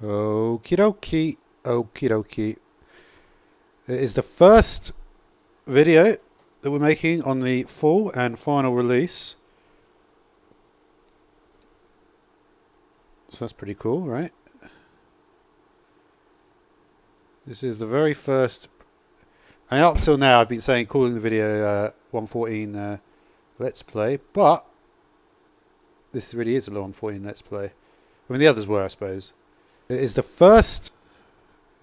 Okie dokie. Okie dokie. It is the first video that we're making on the full and final release. So that's pretty cool, right? This is the very first. And up till now, I've been calling the video 114 Let's Play, but this really is a 114 Let's Play. I mean, the others were, I suppose. It is the first,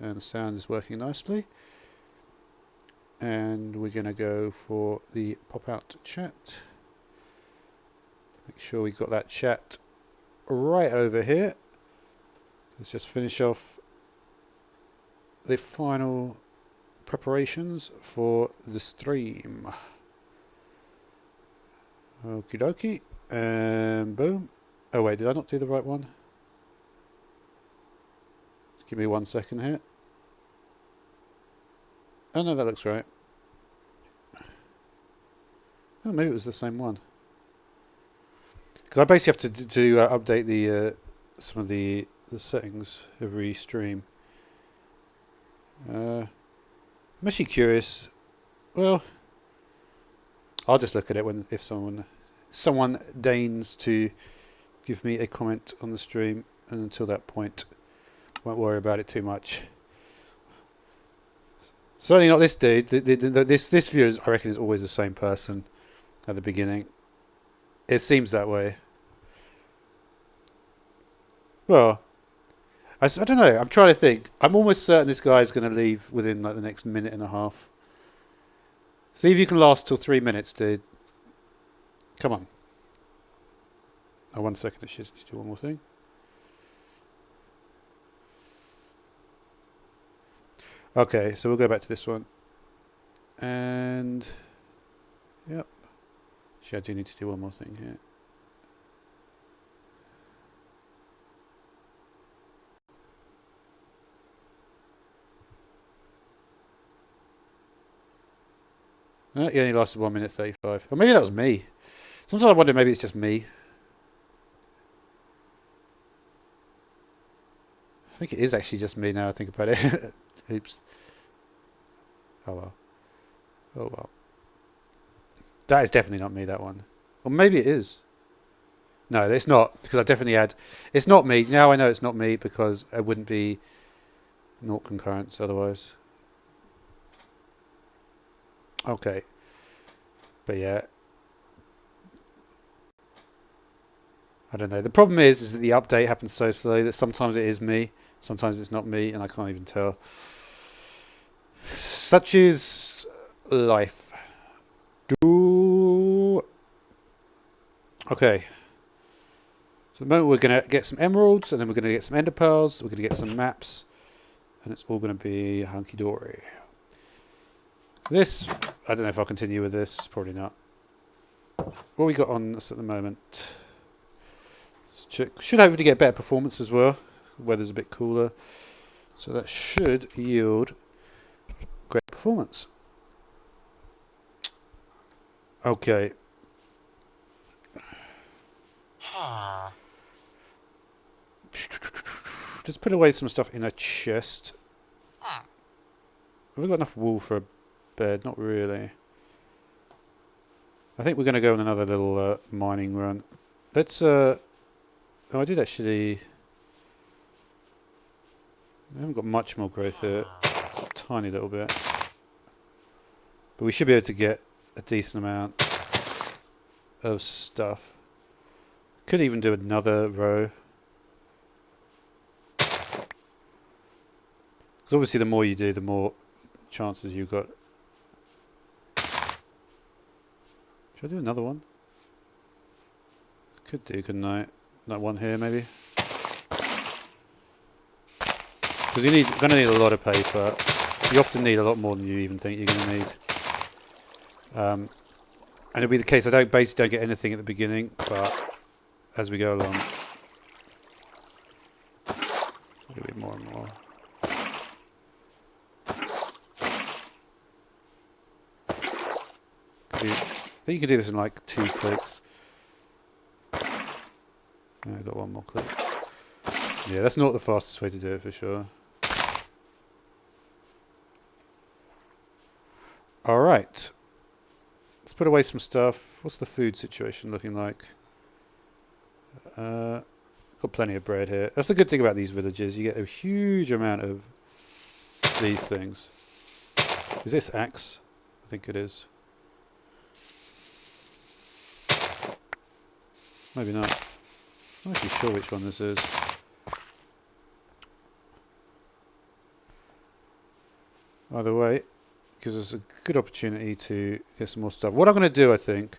and the sound is working nicely. And we're going to go for the pop-out chat. Make sure we've got that chat right over here. Let's just finish off the final preparations for the stream. Okie dokie. And boom. Oh wait, did I not do the right one? Give me 1 second here. Oh no, that looks right. Oh, maybe it was the same one. Because I basically have to update the some of the settings every stream. I'm actually curious. Well, I'll just look at it if someone deigns to give me a comment on the stream, and until that point, won't worry about it too much. Certainly not this dude. This viewer, I reckon, is always the same person at the beginning. It seems that way. Well, I don't know. I'm trying to think. I'm almost certain this guy is going to leave within like the next minute and a half. See if you can last till 3 minutes, dude. Come on. Oh, 1 second. Let's just do one more thing. Okay, so we'll go back to this one. And yep. Actually, I do need to do one more thing here. He only lasted 1 minute 35. Or maybe that was me. Sometimes I wonder maybe it's just me. I think it is actually just me now I think about it. Oops. Oh well. Oh well. That is definitely not me, that one. Or maybe it is. No, it's not, because I definitely had... It's not me. Now I know it's not me, because it wouldn't be not concurrence otherwise. Okay. But yeah. I don't know. The problem is that the update happens so slowly that sometimes it is me, sometimes it's not me, and I can't even tell. Such is life. Okay. So at the moment we're going to get some emeralds, and then we're going to get some ender pearls, we're going to get some maps, and it's all going to be hunky-dory. This, I don't know if I'll continue with this, probably not. What we got on us at the moment? Let's check. Should hopefully get better performance as well. The weather's a bit cooler, so that should yield great performance. Okay. Just put away some stuff in a chest. Have we got enough wool for a bed? Not really. I think we're going to go on another little mining run. Let's... oh, I did actually... I haven't got much more growth here. A tiny little bit. But we should be able to get a decent amount of stuff. Could even do another row. Because obviously the more you do, the more chances you've got. Should I do another one? Could do, couldn't I? That one here, maybe? Because you're going to need a lot of paper. You often need a lot more than you even think you're going to need. And it'll be the case, I basically don't get anything at the beginning, but as we go along, it'll be more and more. I think you can do this in like 2 clicks. I got one more click. Yeah, that's not the fastest way to do it for sure. Alright. Let's put away some stuff. What's the food situation looking like? Got plenty of bread here. That's the good thing about these villages. You get a huge amount of these things. Is this axe? I think it is. Maybe not. I'm not actually sure which one this is. Either way, gives us a good opportunity to get some more stuff. What I'm going to do, I think,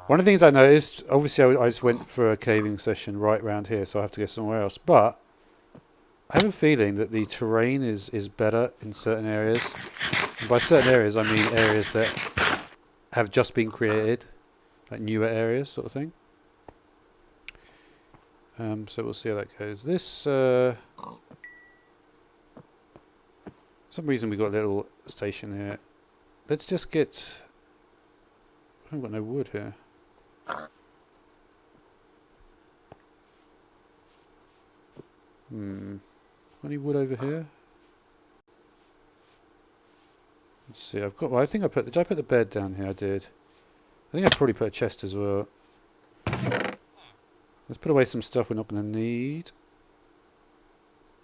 one of the things I noticed, obviously I just went for a caving session right around here, so I have to go somewhere else, but I have a feeling that the terrain is better in certain areas. And by certain areas, I mean areas that have just been created, like newer areas sort of thing. So we'll see how that goes. This, for some reason we got a little station here. Let's just get, I haven't got no wood here. Any wood over here? Let's see, I've got, well, I think did I put the bed down here? I did. I think I probably put a chest as well. Let's put away some stuff we're not going to need.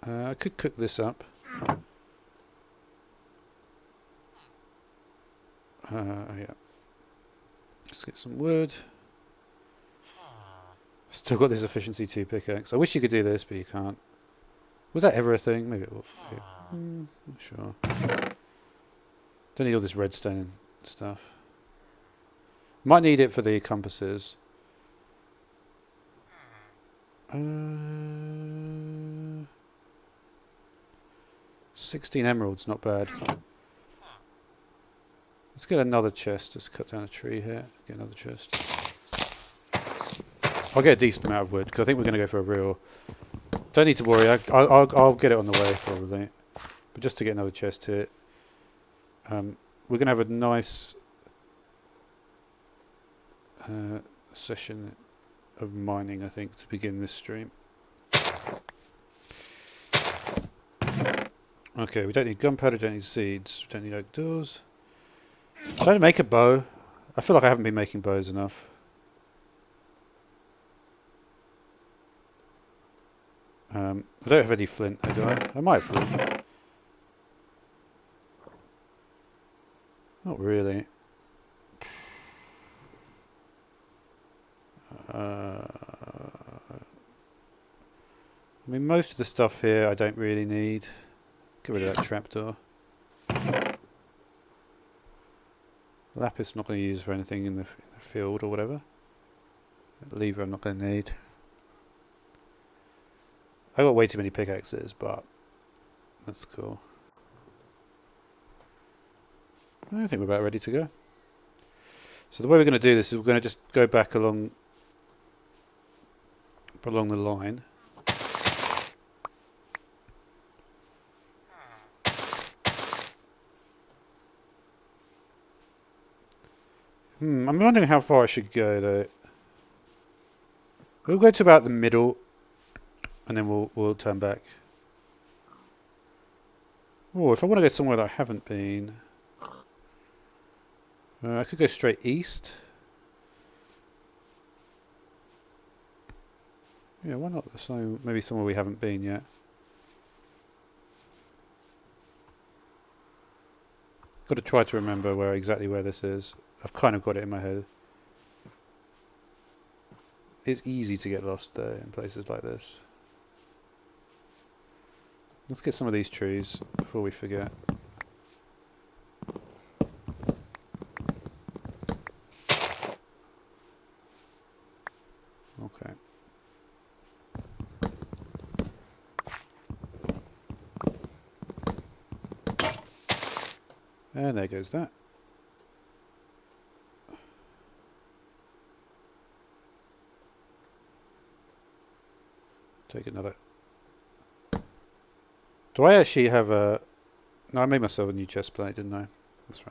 I could cook this up. Yeah. Let's get some wood. Still got this efficiency 2 pickaxe. I wish you could do this, but you can't. Was that ever a thing? Maybe it was. Yeah. Not sure. Don't need all this redstone and stuff. Might need it for the compasses. 16 emeralds, not bad. Let's get another chest. Let's cut down a tree here. Get another chest. I'll get a decent amount of wood because I think we're going to go for a real. Don't need to worry. I'll get it on the way probably, but just to get another chest here. We're going to have a nice session of mining, I think, to begin this stream. Okay, we don't need gunpowder, don't need seeds, we don't need oak doors. Should I make a bow? I feel like I haven't been making bows enough. I don't have any flint, do I? I might have flint. Not really. I mean, most of the stuff here I don't really need. Get rid of that trapdoor. Lapis not going to use for anything in the field or whatever. Lever I'm not going to need. I got way too many pickaxes, but that's cool. I think we're about ready to go. So the way we're going to do this is we're going to just go back along the line. I'm wondering how far I should go though. We'll go to about the middle, and then we'll turn back. Oh, if I want to go somewhere that I haven't been, I could go straight east. Yeah, why not? So maybe somewhere we haven't been yet. Got to try to remember exactly where this is. I've kind of got it in my head. It's easy to get lost though in places like this. Let's get some of these trees before we forget. Okay. And there goes that. Take another. Do I actually have a... No, I made myself a new chest plate, didn't I? That's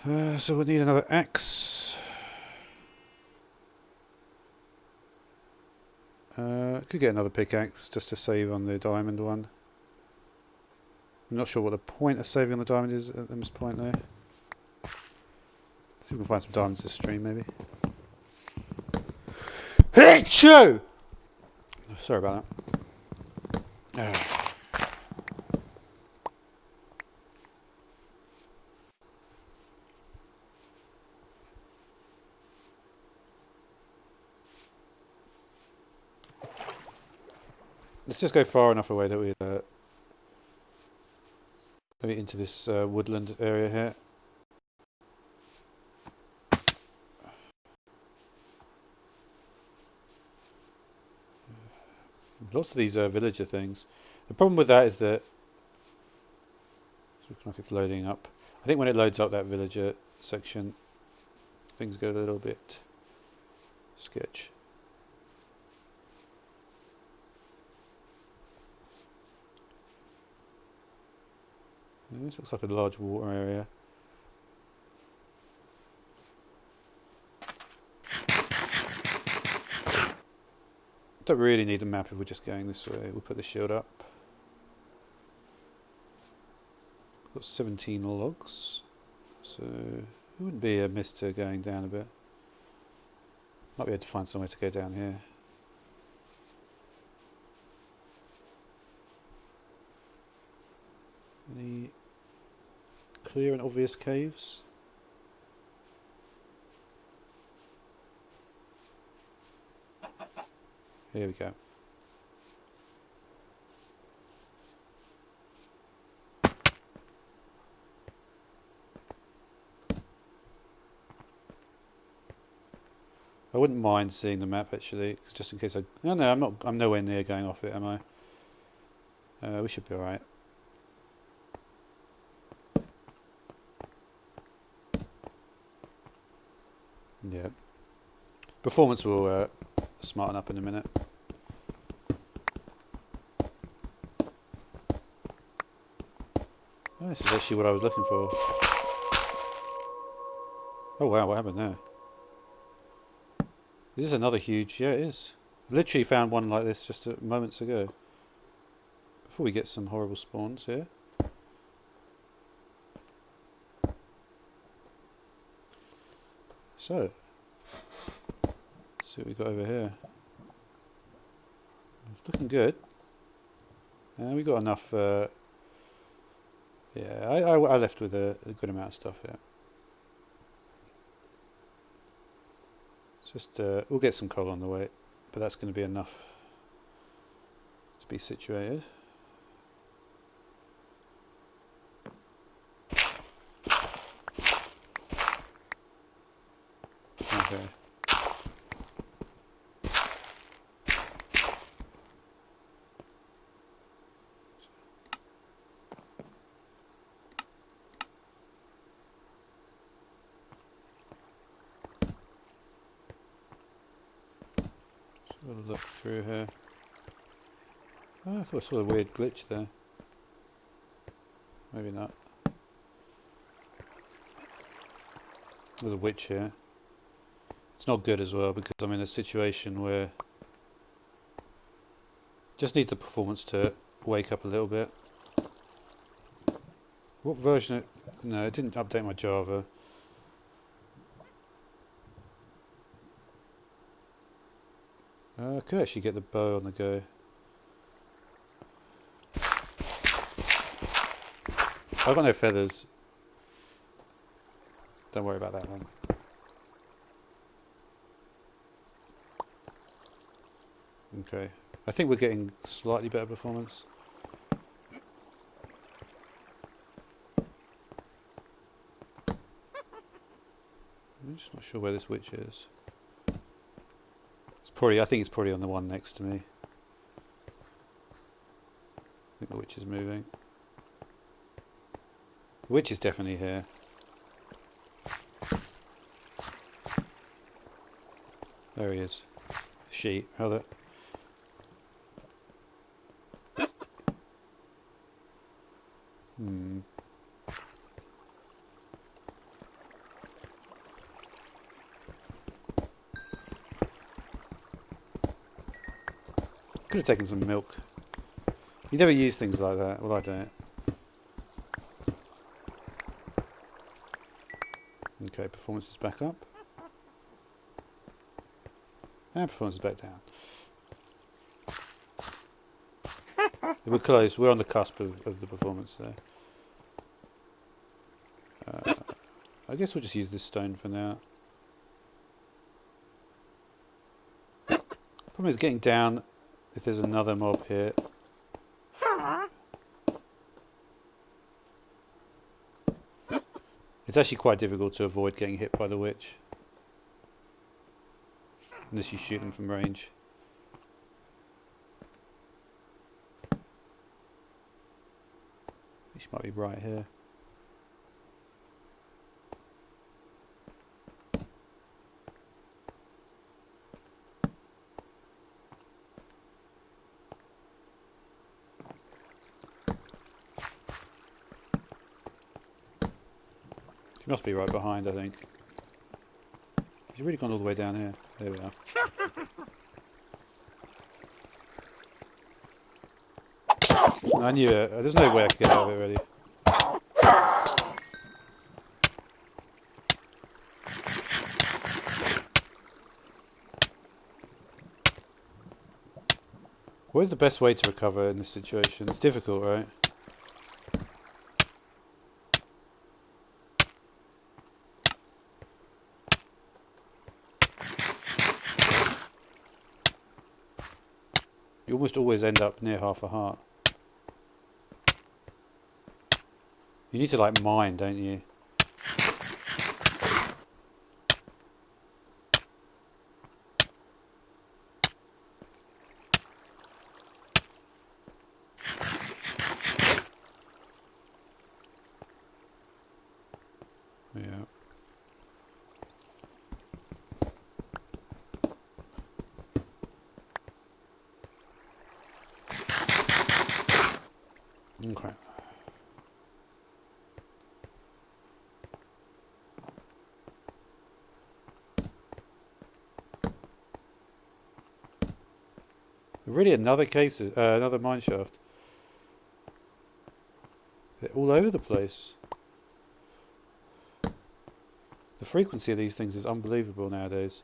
right. So we'll need another axe. Could get another pickaxe just to save on the diamond one. I'm not sure what the point of saving on the diamond is at this point though. See if we can find some diamonds this stream maybe. Achoo! Sorry about that. Let's just go far enough away that we maybe into this woodland area here. Lots of these villager things. The problem with that is that it looks like it's loading up. I think when it loads up that villager section, things go a little bit sketch. This looks like a large water area. Don't really need the map if we're just going this way. We'll put the shield up. We've got 17 logs, so it wouldn't be amiss to going down a bit. Might be able to find somewhere to go down here. Any clear and obvious caves? Here we go. I wouldn't mind seeing the map actually, just in case I. No, no, I'm not. I'm nowhere near going off it, am I? We should be all right. Yeah. Performance will smarten up in a minute. Oh, this is actually what I was looking for. Oh wow, what happened there? Is this another huge? Yeah, it is. Literally found one like this just moments ago. Before we get some horrible spawns here. So, let's see what we got over here. It's looking good. We got enough. Yeah, I left with a good amount of stuff here. Just we'll get some coal on the way, but that's going to be enough to be situated. Okay. Look through here. Oh, I thought I saw a weird glitch there. Maybe not. There's a witch here. It's not good as well because I'm in a situation where just need the performance to wake up a little bit. What version? No, it didn't update my Java. I could actually get the bow on the go. I've got no feathers. Don't worry about that one. Okay. I think we're getting slightly better performance. I'm just not sure where this witch is. I think it's probably on the one next to me. I think the witch is moving. The witch is definitely here. There he is. She. How that? Could have taken some milk. You never use things like that. Well, I don't. Okay, performance is back up. And performance is back down. We're close. We're on the cusp of the performance there. I guess we'll just use this stone for now. Problem is getting down if there's another mob here. It's actually quite difficult to avoid getting hit by the witch. Unless you shoot them from range. She might be right here. She must be right behind, I think. She's really gone all the way down here. There we are. I knew it. There's no way I could get out of it already. What is the best way to recover in this situation? It's difficult, right? You almost always end up near half a heart. You need to like mine, don't you? Yeah. Okay. Really, another case, another mine shaft. They're all over the place. The frequency of these things is unbelievable nowadays.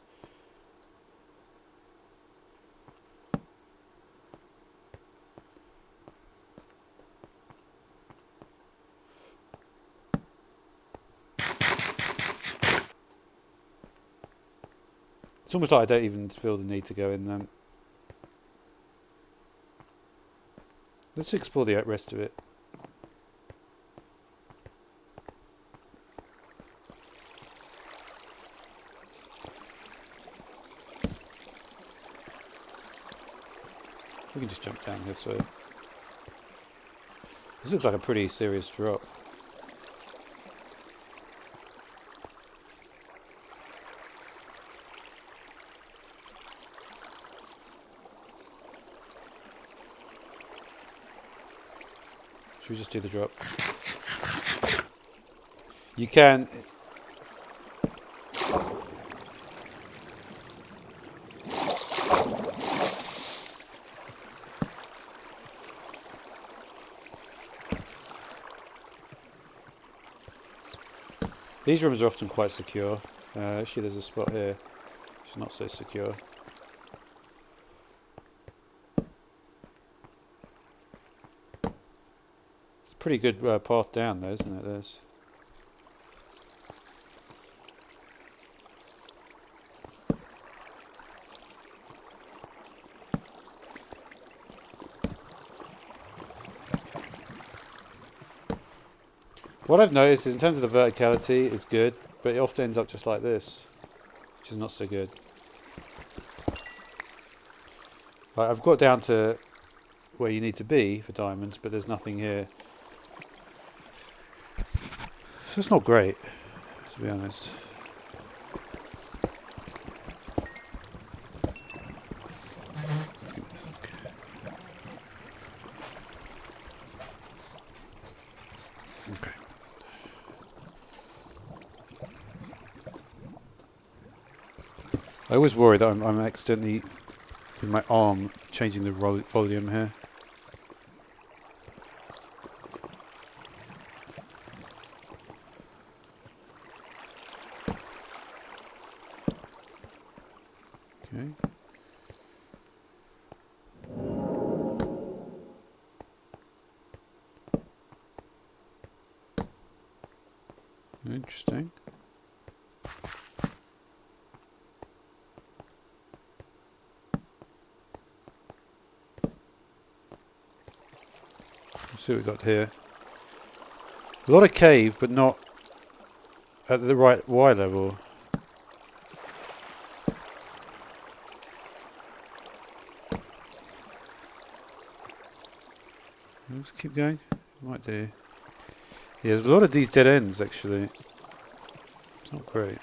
It's almost like I don't even feel the need to go in them. Let's explore the rest of it. We can just jump down this way. This looks like a pretty serious drop. Should we just do the drop? You can... These rooms are often quite secure. Actually, there's a spot here which is not so secure. It's a pretty good path down though, isn't it? There's... What I've noticed is in terms of the verticality, it's good, but it often ends up just like this, which is not so good. Right, I've got down to where you need to be for diamonds, but there's nothing here. So it's not great, to be honest. Let's give this a look. Okay. I always worry that I'm accidentally with my arm changing the volume here. Okay. Interesting. Let's see what we've got here. A lot of cave, but not at the right Y level. Let's keep going. Might do. Yeah, there's a lot of these dead ends actually. It's not great.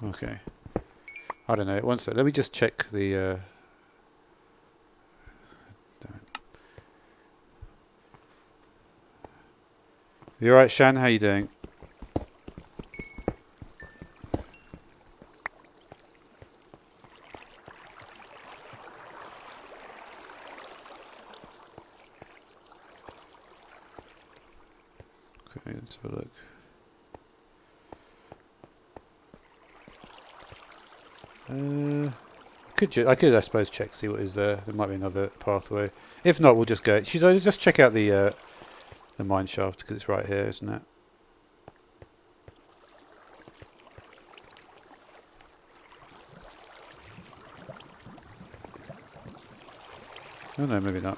Okay. I don't know. One sec. Let me just check the. You alright, Shan? How you doing? Okay, let's have a look. I could, I suppose, check, see what is there. There might be another pathway. If not, we'll just go. Should I just check out the mine shaft because it's right here, isn't it? Oh no, maybe not.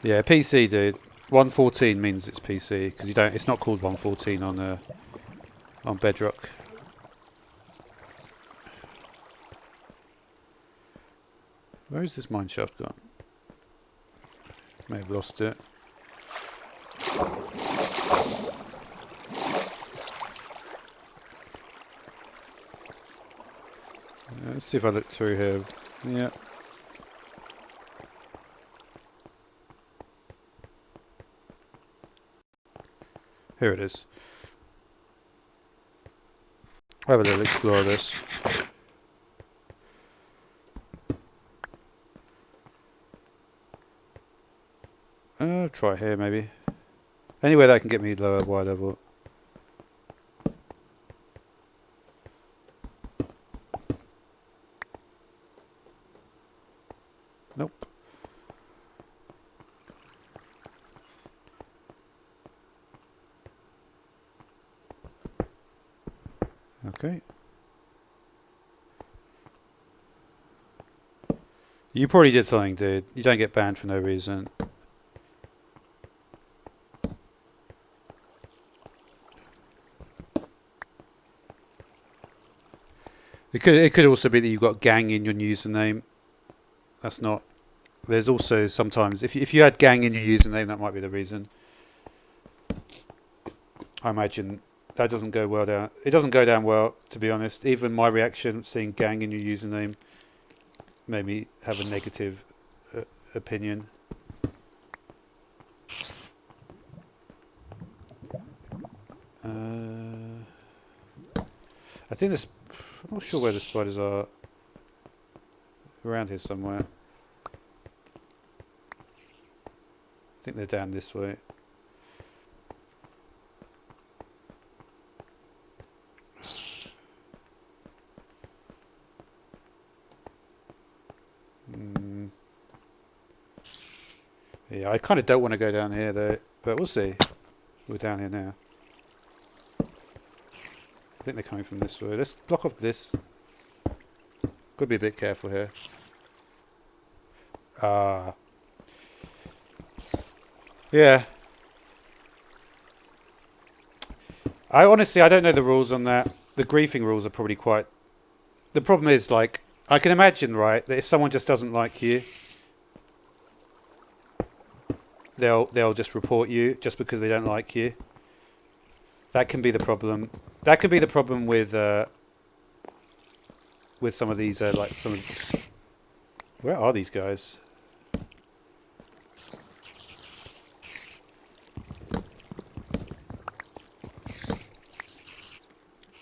Yeah, PC, dude. 114 means it's PC because you don't. It's not called 114 on Bedrock. Where is this mine shaft gone? May have lost it. Let's see if I look through here. Yeah. Here it is. I'll have a little explore this. Try here maybe. Anywhere that can get me lower Y level. Nope. Okay. You probably did something, dude. You don't get banned for no reason. It could also be that you've got gang in your username. That's not. There's also sometimes if you had gang in your username, that might be the reason. I imagine that doesn't go well down. It doesn't go down well, to be honest. Even my reaction, seeing gang in your username, made me have a negative opinion. I think this. I'm not sure where the spiders are. Around here somewhere. I think they're down this way. Yeah, I kind of don't want to go down here though, but we'll see. We're down here now. I think they're coming from this way. Let's block off this. Got to be a bit careful here. Yeah. I don't know the rules on that. The griefing rules are probably quite... The problem is, like, I can imagine, right, that if someone just doesn't like you, they'll just report you just because they don't like you. That can be the problem. That could be the problem with some of these like some of. Where are these guys?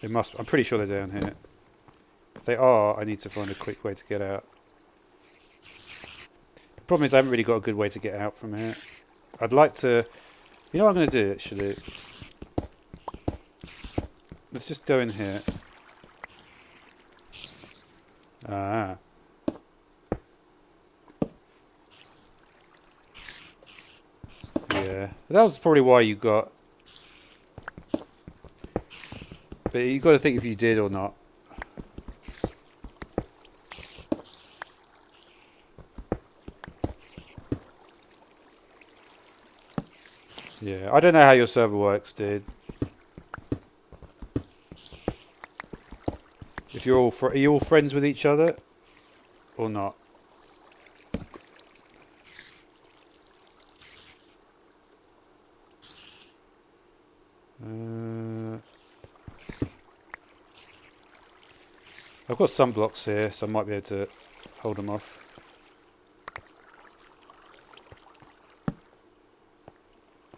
They must. I'm pretty sure they're down here. If they are, I need to find a quick way to get out. The problem is I haven't really got a good way to get out from here. I'd like to... You know what I'm going to do, actually? Let's just go in here. Ah. Yeah. That was probably why you got... But you got to think if you did or not. Yeah, I don't know how your server works, dude. If you're all are you all friends with each other or not? I've got some blocks here, so I might be able to hold them off.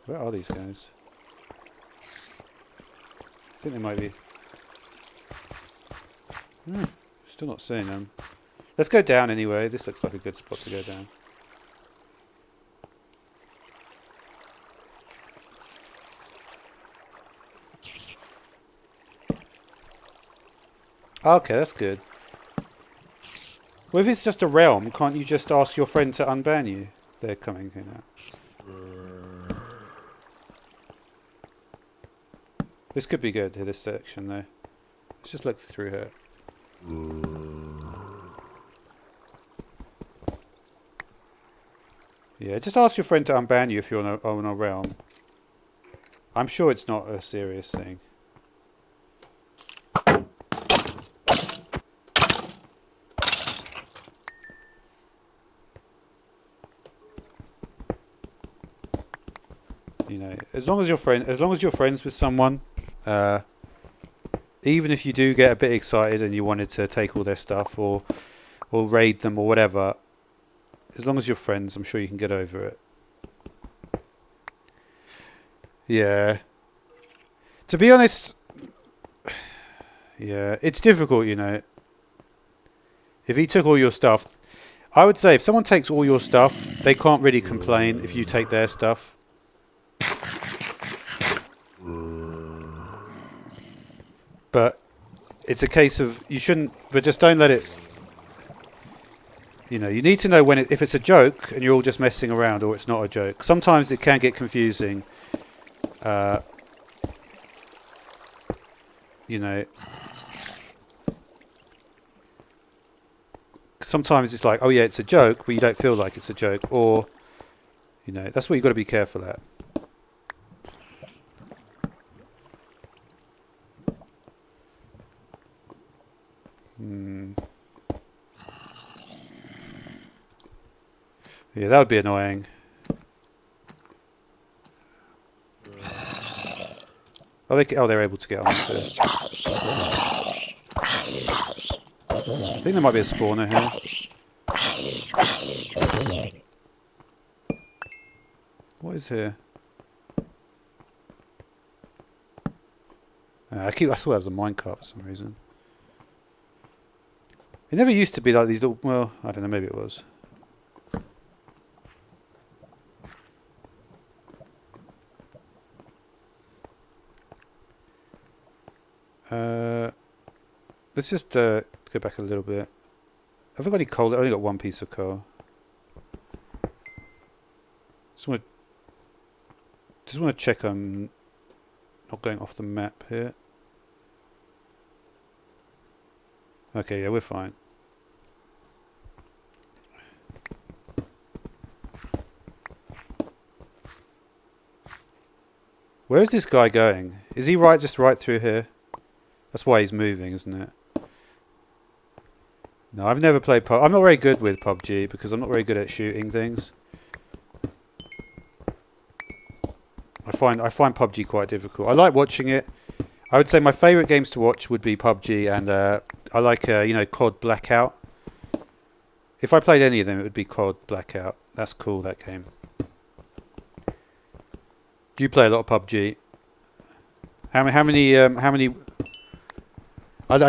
Where are these guys? I think they might be. Still not seeing them. Let's go down anyway. This looks like a good spot to go down. Okay, that's good. Well, if it's just a realm, can't you just ask your friend to unban you? They're coming here now. This could be good, this section though. Let's just look through here. Yeah, just ask your friend to unban you if you're on a realm. I'm sure it's not a serious thing. You know, as long as you're friends with someone, even if you do get a bit excited and you wanted to take all their stuff or raid them or whatever, as long as you're friends, I'm sure you can get over it. Yeah. To be honest, yeah, it's difficult, you know. If he took all your stuff, I would say if someone takes all your stuff, they can't really complain if you take their stuff. But it's a case of you shouldn't, but just don't let it. You know, you need to know when if it's a joke and you're all just messing around, or it's not a joke. Sometimes it can get confusing. You know, sometimes it's like, oh yeah, it's a joke, but you don't feel like it's a joke, or you know, that's what you've got to be careful at. Yeah, that would be annoying. Oh, they're able to get on. I think there might be a spawner here. What is here? I thought that was a minecart for some reason. It never used to be like these little. Well, I don't know. Maybe it was. Let's just go back a little bit. Have I got any coal? I've only got one piece of coal. Just want to check I'm not going off the map here. Okay, yeah, we're fine. Where is this guy going? Is he just right through here? That's why he's moving, isn't it? No, I've never played PUBG. I'm not very good with PUBG because I'm not very good at shooting things. I find PUBG quite difficult. I like watching it. I would say my favourite games to watch would be PUBG, and I like COD Blackout. If I played any of them, it would be COD Blackout. That's cool, that game. Do you play a lot of PUBG? How many? Do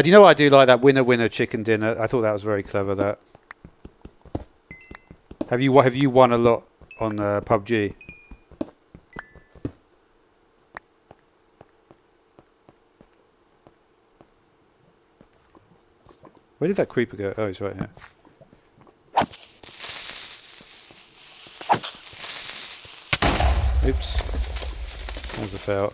you know what I do like? That winner winner chicken dinner. I thought that was very clever. That. Have you won a lot on PUBG? Where did that creeper go? Oh, he's right here. Oops. That was a fail.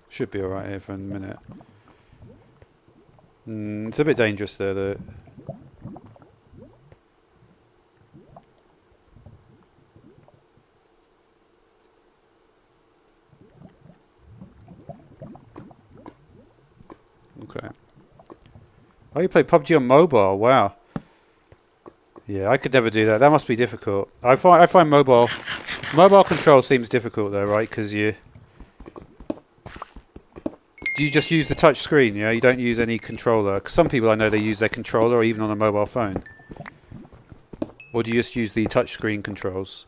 Should be alright here for a minute. It's a bit dangerous there, though. Okay. Oh, you play PUBG on mobile? Wow. Yeah, I could never do that. That must be difficult. I find mobile control seems difficult though, right? Because do you just use the touch screen? Yeah, you don't use any controller. 'Cause some people I know they use their controller or even on a mobile phone. Or do you just use the touch screen controls?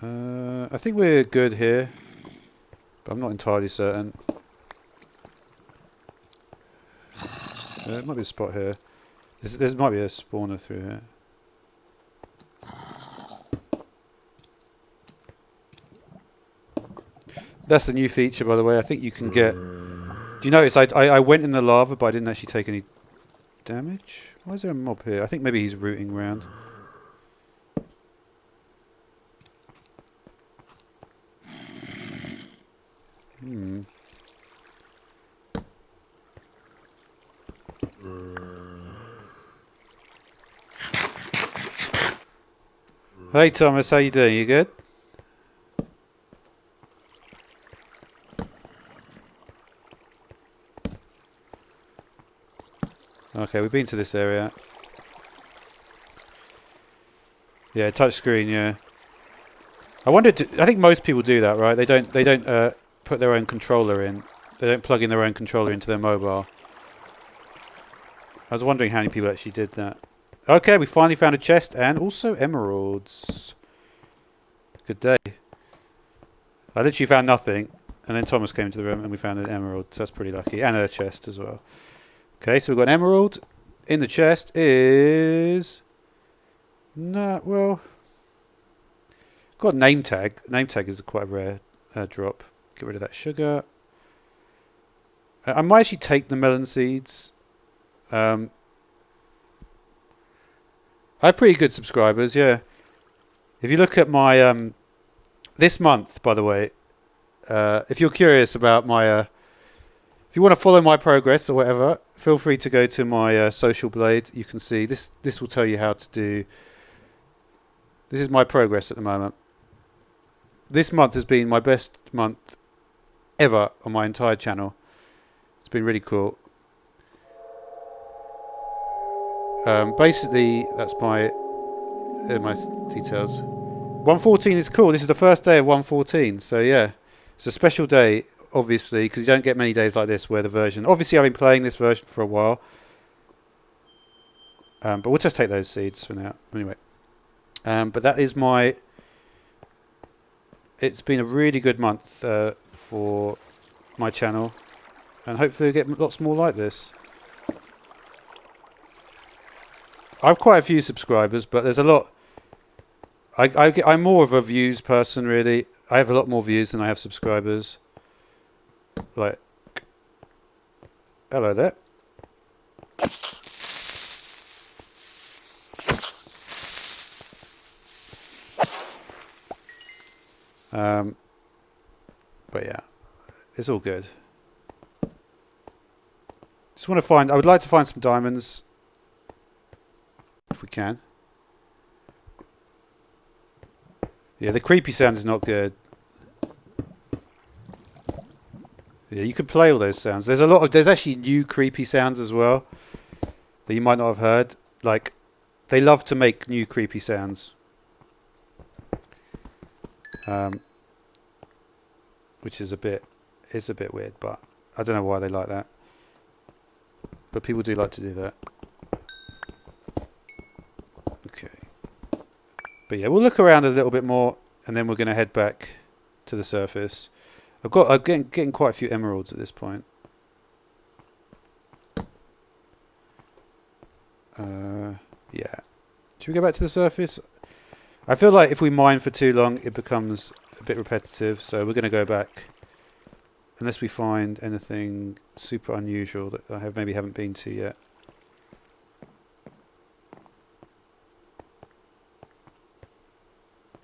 I think we're good here, but I'm not entirely certain. There might be a spot here. There might be a spawner through here. That's the new feature, by the way. I think you can get... Do you notice I went in the lava, but I didn't actually take any damage? Why is there a mob here? I think maybe he's rooting around. Hey Thomas, how you doing? You good? Okay, we've been to this area. Yeah, touch screen. Yeah. I think most people do that, right? They don't put their own controller in. They don't plug in their own controller into their mobile. I was wondering how many people actually did that. Okay, we finally found a chest and also emeralds. Good day. I literally found nothing, and then Thomas came into the room and we found an emerald, so that's pretty lucky. And a chest as well. Okay, so we've got an emerald. In the chest is... No, well... Got a name tag. Name tag is quite a rare drop. Get rid of that sugar. I might actually take the melon seeds. I have pretty good subscribers, yeah. If you look at my... this month, by the way, if you're curious about my... if you want to follow my progress or whatever, feel free to go to my social blade. You can see this. This will tell you how to do... This is my progress at the moment. This month has been my best month ever on my entire channel. It's been really cool. Basically, that's my details. 114 is cool. This is the first day of 114, so yeah, it's a special day, obviously, because you don't get many days like this where the version... Obviously, I've been playing this version for a while, but we'll just take those seeds for now. Anyway, but that is my... It's been a really good month for my channel, and hopefully we'll get lots more like this. I have quite a few subscribers, but there's a lot... I'm more of a views person, really. I have a lot more views than I have subscribers. Like, hello there. But yeah, it's all good. Just want to find. I would like to find some diamonds, if we can. Yeah, the creepy sound is not good. Yeah, you could play all those sounds. There's a lot of. There's actually new creepy sounds as well that you might not have heard. Like, they love to make new creepy sounds. Which is a bit weird, but I don't know why they like that. But people do like to do that. Okay. But yeah, we'll look around a little bit more, and then we're going to head back to the surface. I'm getting quite a few emeralds at this point. Yeah. Should we go back to the surface? I feel like if we mine for too long, it becomes a bit repetitive, so we're going to go back. Unless we find anything super unusual that I maybe haven't been to yet.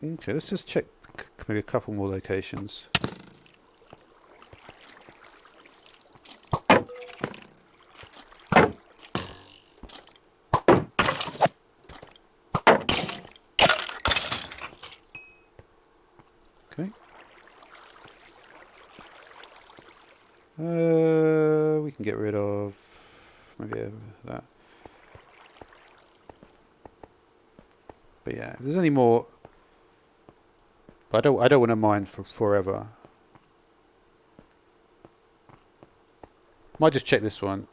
Okay, let's just check maybe a couple more locations. Okay. We can get rid of maybe that. But yeah, if there's any more, but I don't want to mine for forever. Might just check this one.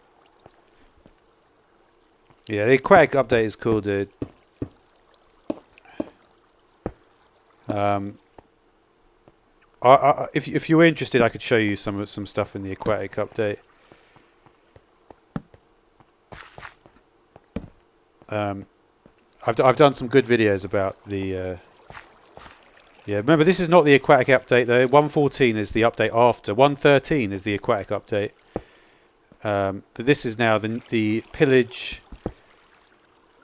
Yeah, the aquatic update is cool, dude. If you were interested, I could show you some stuff in the aquatic update. I've done some good videos about the. Yeah, remember this is not the aquatic update though. 1.14 is the update after. 1.13 is the aquatic update. This is now the pillage.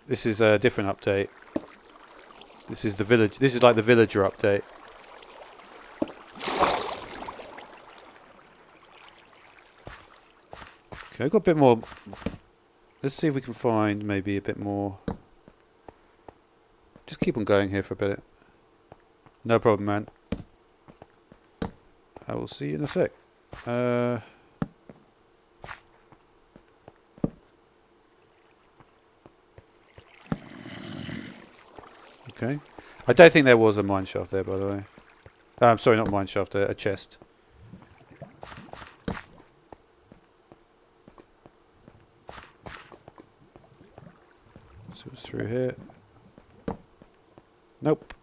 This is a different update. This is the village. This is like the villager update. Okay, I've got a bit more. Let's see if we can find maybe a bit more. Just keep on going here for a bit. No problem, man. I will see you in a sec. Okay. I don't think there was a mine shaft there, by the way. I'm sorry, not mine shaft, a chest. So it's through here. Nope.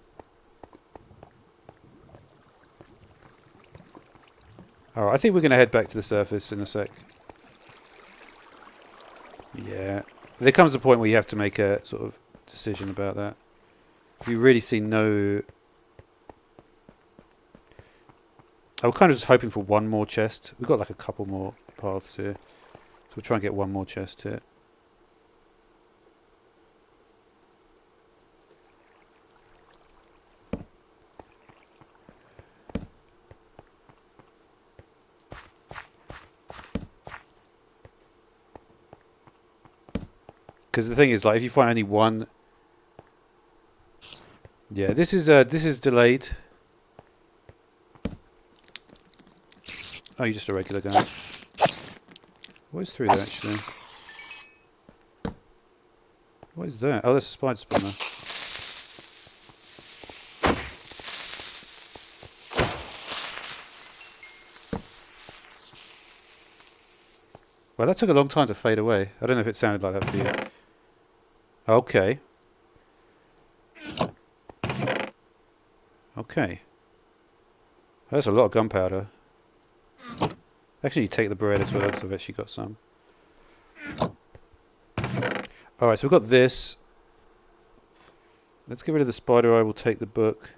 Alright, I think we're going to head back to the surface in a sec. Yeah. There comes a point where you have to make a sort of decision about that. You really see no... I was kind of just hoping for one more chest. We've got like a couple more paths here. So we'll try and get one more chest here. Because the thing is, like, if you find only one... Yeah, this is delayed. Oh, you're just a regular guy. What is through there, actually? What is that? Oh, that's a spider spawner. Well, that took a long time to fade away. I don't know if it sounded like that for you. Okay. Okay. That's a lot of gunpowder. Actually, you take the bread as well, because I've actually got some. Alright, so we've got this. Let's get rid of the spider eye, we'll take the book.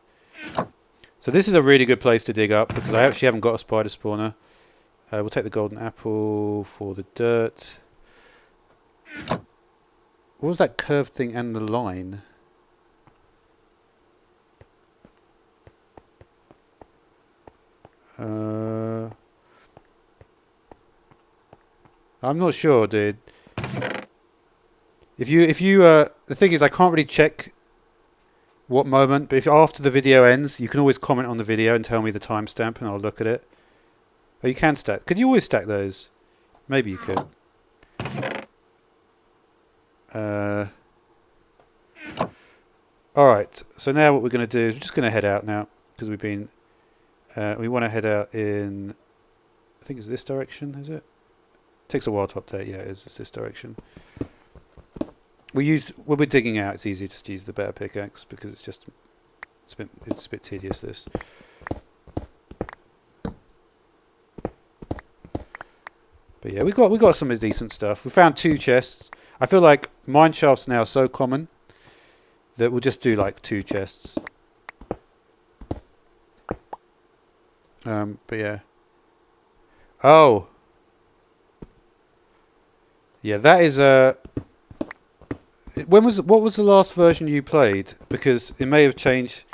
So this is a really good place to dig up, because I actually haven't got a spider spawner. We'll take the golden apple for the dirt. What was that curved thing and the line? I'm not sure, dude. If you the thing is, I can't really check what moment, but if after the video ends, you can always comment on the video and tell me the timestamp, and I'll look at it. Oh, you can stack. Could you always stack those? Maybe you could. All right. So now what we're going to do is we're just going to head out now because we've been. We want to head out in. I think it's this direction. Is it? Takes a while to update. Yeah, it is. It's this direction. When we're digging out, it's easier just to use the better pickaxe because it's a bit tedious. This. But yeah, we got some decent stuff. We found 2 chests. I feel like mine shafts now are so common that we'll just do like 2 chests. But yeah. Oh. Yeah, that is a. What was the last version you played? Because it may have changed.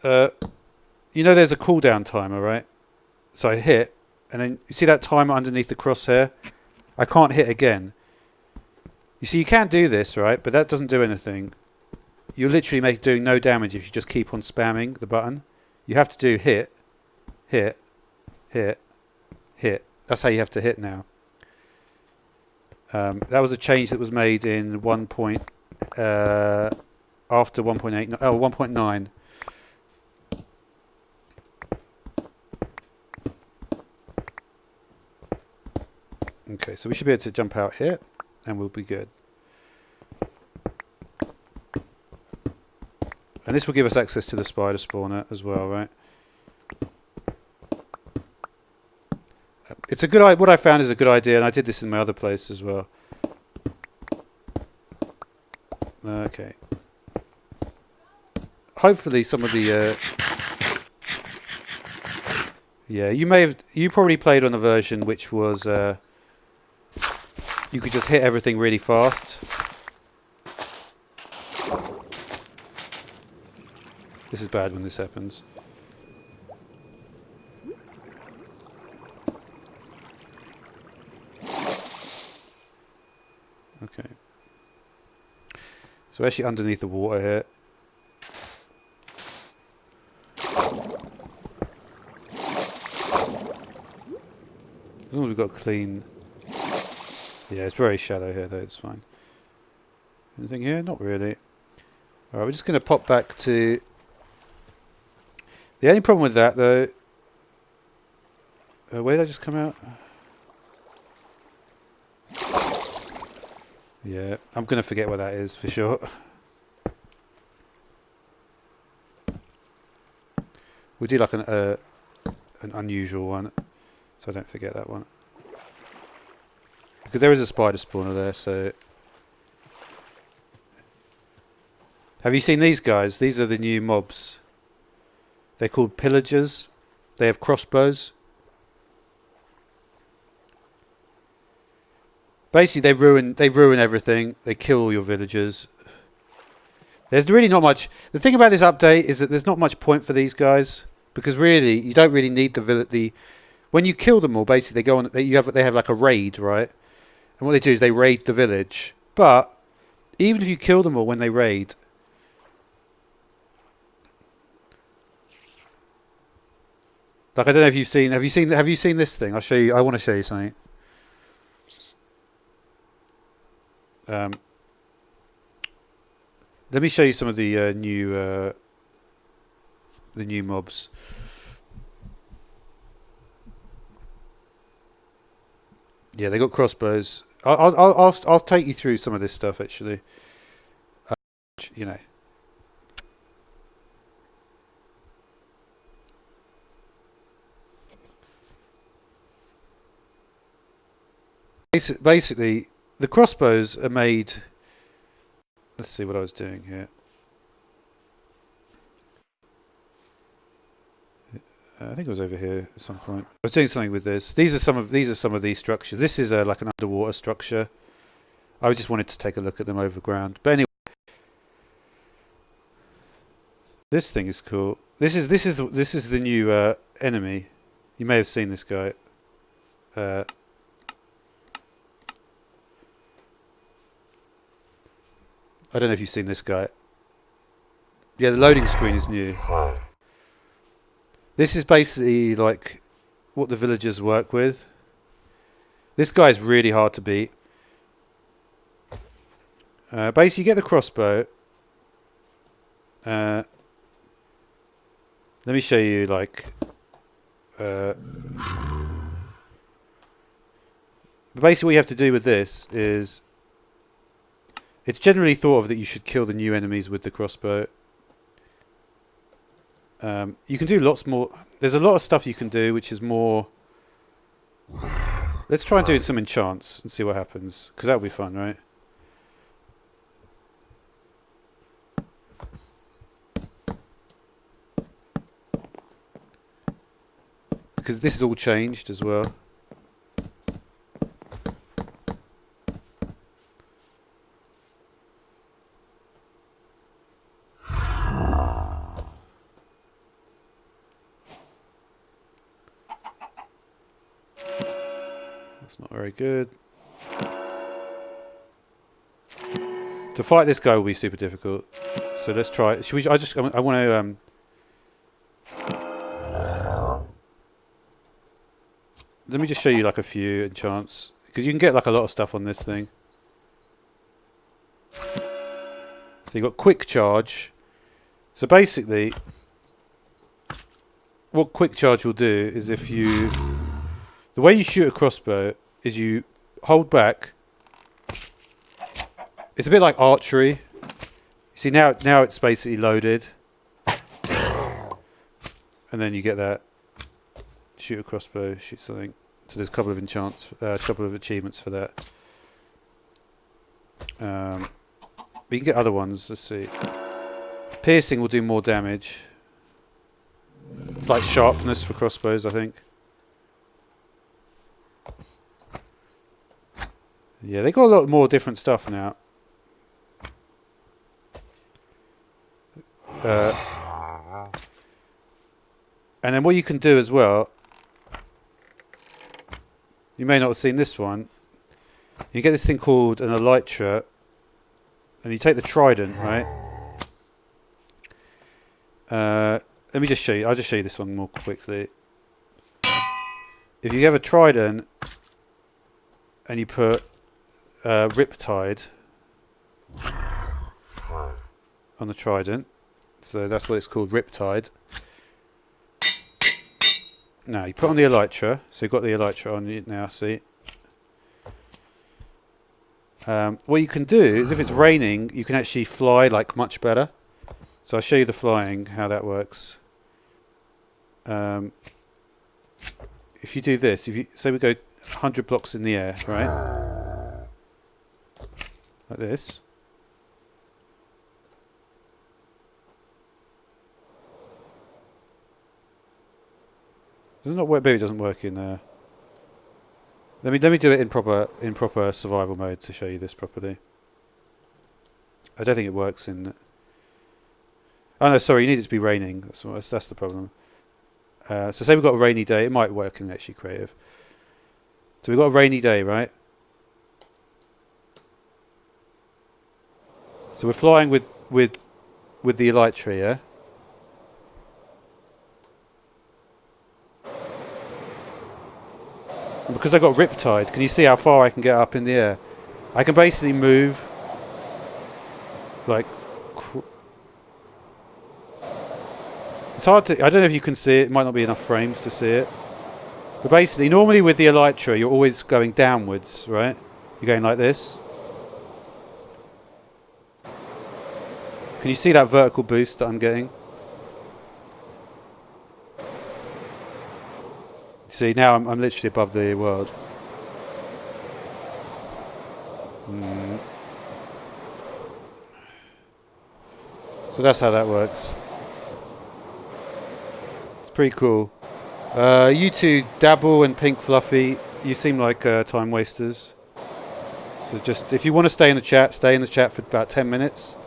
You know, there's a cooldown timer, right? So I hit, and then you see that timer underneath the crosshair. I can't hit again. You see, you can't do this, right? But that doesn't do anything. You're literally doing no damage if you just keep on spamming the button. You have to do hit, hit, hit, hit. That's how you have to hit now. That was a change that was made in after 1.8. Oh, 1.9. Okay, so we should be able to jump out here, and we'll be good. And this will give us access to the spider spawner as well, right? It's a good. What I found is a good idea, and I did this in my other place as well. Okay. Hopefully, some of the. Yeah, you probably played on a version which was. You could just hit everything really fast. This is bad when this happens. Okay. So actually underneath the water here. As long as we've got clean. Yeah, it's very shallow here though, it's fine. Anything here? Not really. Alright, we're just going to pop back to... The only problem with that though... where did I just come out? Yeah, I'm going to forget what that is for sure. We'll do like an unusual one, so I don't forget that one. Because there is a spider spawner there, so... Have you seen these guys? These are the new mobs. They're called pillagers. They have crossbows. Basically, they ruin everything. They kill all your villagers. There's really not much. The thing about this update is that there's not much point for these guys because really, you don't really need the. When you kill them all, basically they go on. They have like a raid, right? And what they do is they raid the village. But even if you kill them all when they raid, like I don't know if you've seen. Have you seen this thing? I'll show you. I want to show you something. Let me show you some of the new mobs. Yeah, they got crossbows. I'll take you through some of this stuff actually. You know. Basically, the crossbows are made. Let's see what I was doing here. I think it was over here at some point. I was doing something with this. These are some of these structures. This is like an underwater structure. I just wanted to take a look at them over ground. But anyway, this thing is cool. This is the new enemy. You may have seen this guy. I don't know if you've seen this guy. Yeah, the loading screen is new. This is basically like what the villagers work with. This guy is really hard to beat. Basically, you get the crossbow. Let me show you, like... basically what you have to do with this is... It's generally thought of that you should kill the new enemies with the crossbow. You can do lots more. There's a lot of stuff you can do, which is more... Let's try and do some enchants and see what happens, because that'll be fun, right? Because this is all changed as well. That's not very good. To fight this guy will be super difficult. So let's try it. Should we? I want to. Let me just show you like a few enchants, because you can get like a lot of stuff on this thing. So you got quick charge. So basically, what quick charge will do is if you... The way you shoot a crossbow is you hold back. It's a bit like archery. You see, now it's basically loaded. And then you get that. Shoot a crossbow, shoot something. So there's a couple of enchants, a couple of achievements for that. But you can get other ones, let's see. Piercing will do more damage. It's like sharpness for crossbows, I think. Yeah, they got a lot more different stuff now. And then what you can do as well, you may not have seen this one. You get this thing called an elytra, and you take the trident, right? Let me just show you. I'll just show you this one more quickly. If you have a trident and you put Riptide on the trident, so that's what it's called, Riptide. Now you put on the elytra, so you've got the elytra on it now, see? What you can do is, if it's raining, you can actually fly like much better. So I'll show you the flying, how that works. If you do this, if you say we go 100 blocks in the air, right? Like this. Does it not work? Maybe it doesn't work in. Let me do it in proper survival mode to show you this properly. I don't think it works in. Oh no, sorry. You need it to be raining. That's the problem. So say we've got a rainy day. It might work in actually creative. So we've got a rainy day, right? So we're flying with the elytra, yeah. And because I got Riptide, can you see how far I can get up in the air? I can basically move like. It's hard to. I don't know if you can see it. It might not be enough frames to see it. But basically, normally with the elytra, you're always going downwards, right? You're going like this. Can you see that vertical boost that I'm getting? See, now I'm literally above the world. So that's how that works. It's pretty cool. You two, Dabble and Pink Fluffy, you seem like time wasters. So just, if you want to stay in the chat, stay in the chat for about 10 minutes.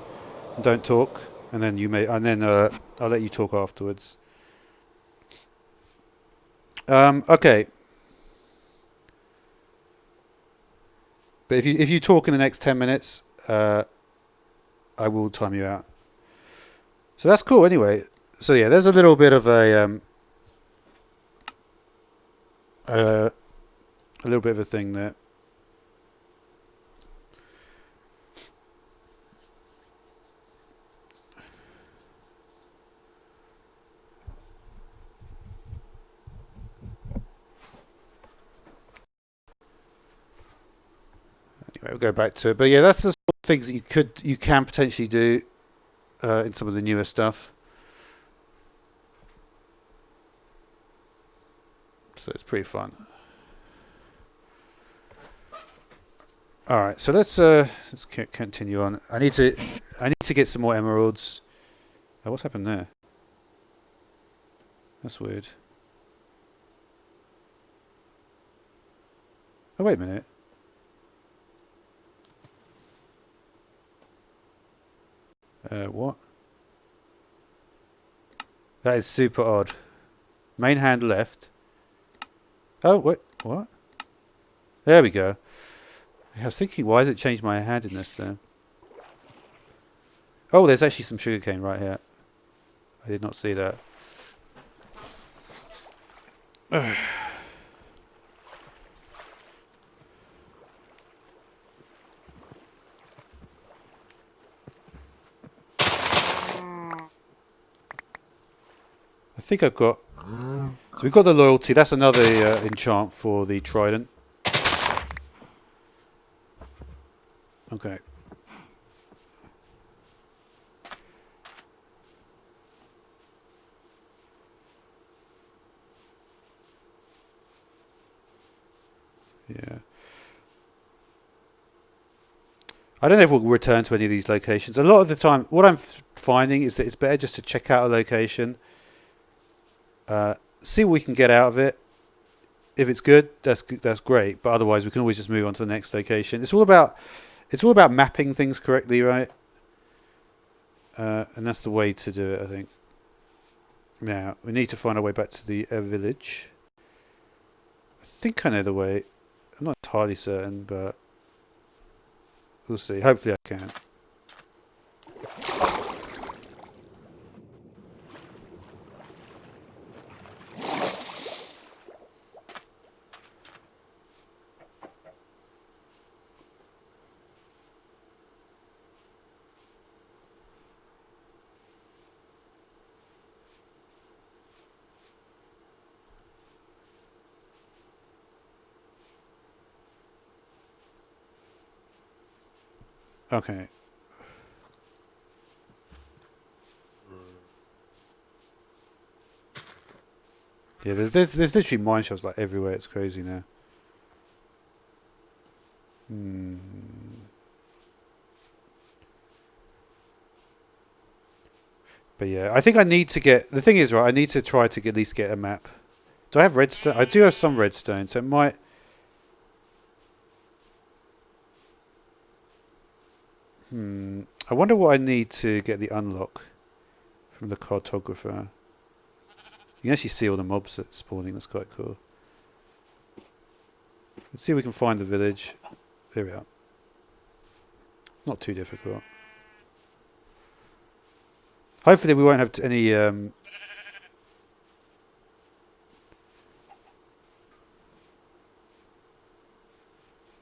And don't talk. And then I'll let you talk afterwards. Okay. But if you talk in the next 10 minutes, I will time you out. So that's cool. Anyway, so yeah, there's a little bit of a little bit of a thing there. Anyway, we'll go back to it. But yeah, that's the sort of things that you can potentially do in some of the newer stuff. So it's pretty fun. All right, so let's continue on. I need to get some more emeralds. Oh, what's happened there? That's weird. Oh, wait a minute. What? That is super odd. Main hand left. Oh, wait, what? There we go. I was thinking, why has it changed my handedness there? Oh, there's actually some sugarcane right here. I did not see that. I think I've got... So we've got the loyalty. That's another enchant for the trident. Okay. Yeah. I don't know if we'll return to any of these locations. A lot of the time, what I'm finding is that it's better just to check out a location, see what we can get out of it. If it's good, that's great. But otherwise, we can always just move on to the next location. It's all about mapping things correctly, right? And that's the way to do it, I think. Now we need to find our way back to the village. I think I know the way. I'm not entirely certain, but we'll see. Hopefully, I can. Okay. Yeah, there's literally mine shops like everywhere. It's crazy now. Hmm. But yeah, I think I need to get. The thing is, right, I need to try to at least get a map. Do I have redstone? I do have some redstone, so it might. I wonder what I need to get the unlock from the cartographer. You can actually see all the mobs that's spawning. That's quite cool. Let's see if we can find the village. There we are. Not too difficult. Hopefully we won't have any...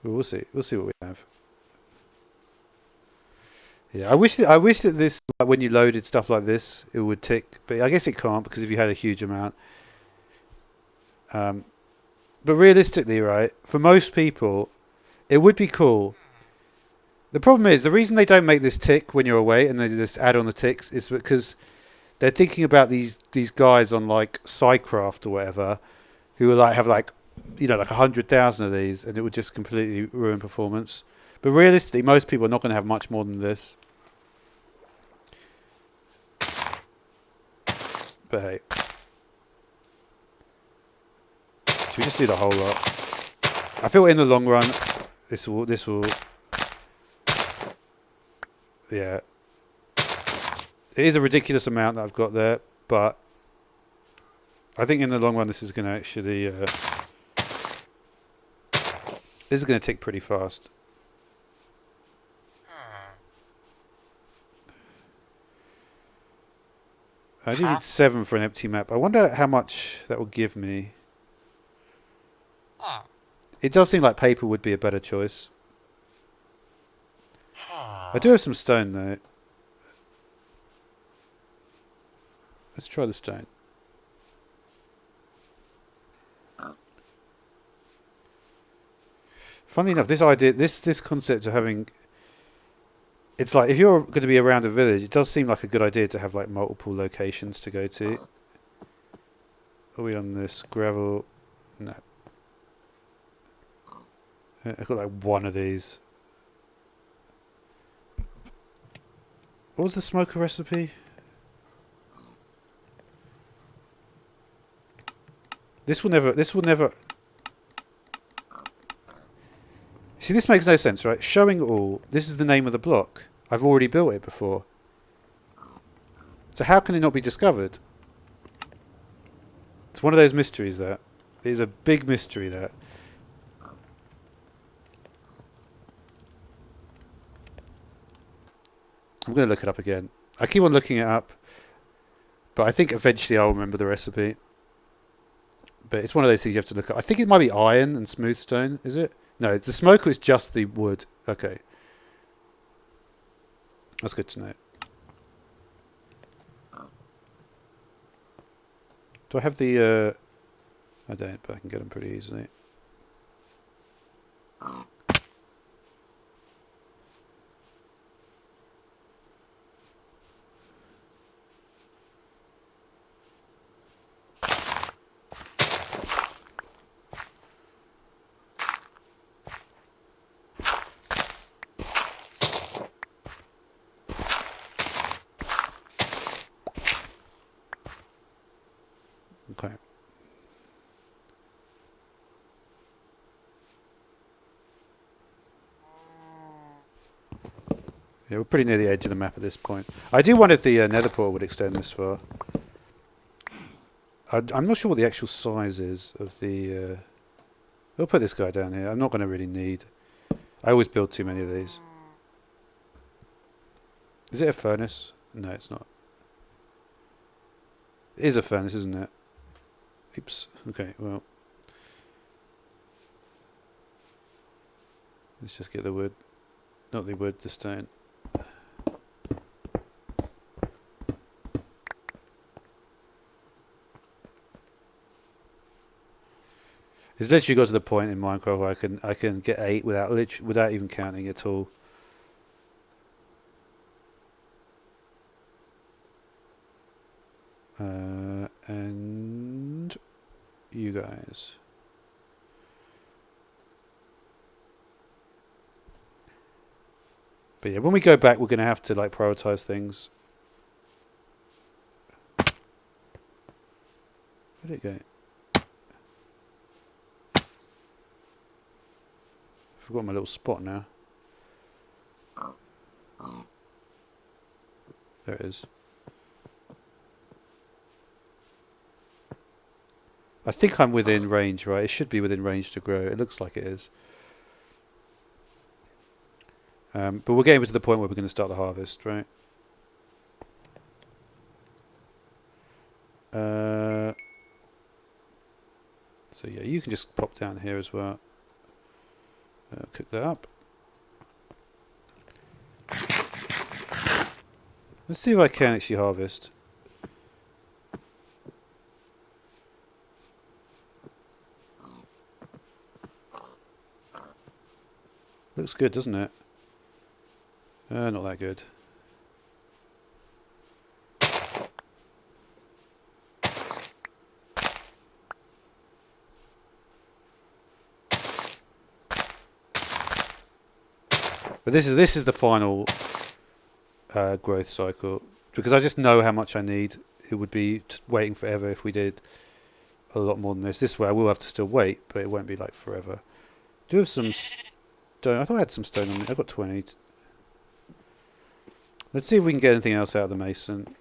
we'll see. We'll see what we have. Yeah, I wish that this, like, when you loaded stuff like this, it would tick. But I guess it can't, because if you had a huge amount. But realistically, right, for most people, it would be cool. The problem is, the reason they don't make this tick when you're away and they just add on the ticks is because they're thinking about these guys on like SciCraft or whatever, who are like have like, you know, like 100,000 of these, and it would just completely ruin performance. But realistically, most people are not going to have much more than this. But hey, should we just do the whole lot? I feel in the long run, this will, yeah. It is a ridiculous amount that I've got there, but I think in the long run, this is going to actually, this is going to tick pretty fast. I do need 7 for an empty map. I wonder how much that will give me. It does seem like paper would be a better choice. I do have some stone though. Let's try the stone. Funnily enough, this idea, this concept of having, it's like if you're going to be around a village, it does seem like a good idea to have like multiple locations to go to. Are we on this gravel? No. I've got like one of these. What was the smoker recipe? This will never. See, this makes no sense, right? Showing all. This is the name of the block. I've already built it before. So how can it not be discovered? It's one of those mysteries, that. It is a big mystery, that. I'm going to look it up again. I keep on looking it up. But I think eventually I'll remember the recipe. But it's one of those things you have to look up. I think it might be iron and smooth stone, is it? No, the smoker is just the wood. Okay. That's good to know. Do I have the... I don't, but I can get them pretty easily. Okay. Yeah, we're pretty near the edge of the map at this point. I do wonder if the nether portal would extend this far. I'm not sure what the actual size is of the... We'll put this guy down here. I'm not going to really need... I always build too many of these. Is it a furnace? No, it's not. It is a furnace, isn't it? Oops. Okay, well. Let's just get the wood. Not the wood, the stone. It's literally got to the point in Minecraft where I can get 8 without even counting at all. And you guys. But yeah, when we go back, we're going to have to like prioritize things. Where'd it go? Forgot my little spot now. There it is. I think I'm within range, right? It should be within range to grow. It looks like it is. But we're getting to the point where we're going to start the harvest, right? So yeah, you can just pop down here as well. Cook that up. Let's see if I can actually harvest. Looks good, doesn't it? Not that good. But this is the final growth cycle, because I just know how much I need. It would be waiting forever if we did a lot more than this. This way I will have to still wait, but it won't be like forever. Do have some stone. I thought I had some stone on me. I've got 20. Let's see if we can get anything else out of the mason.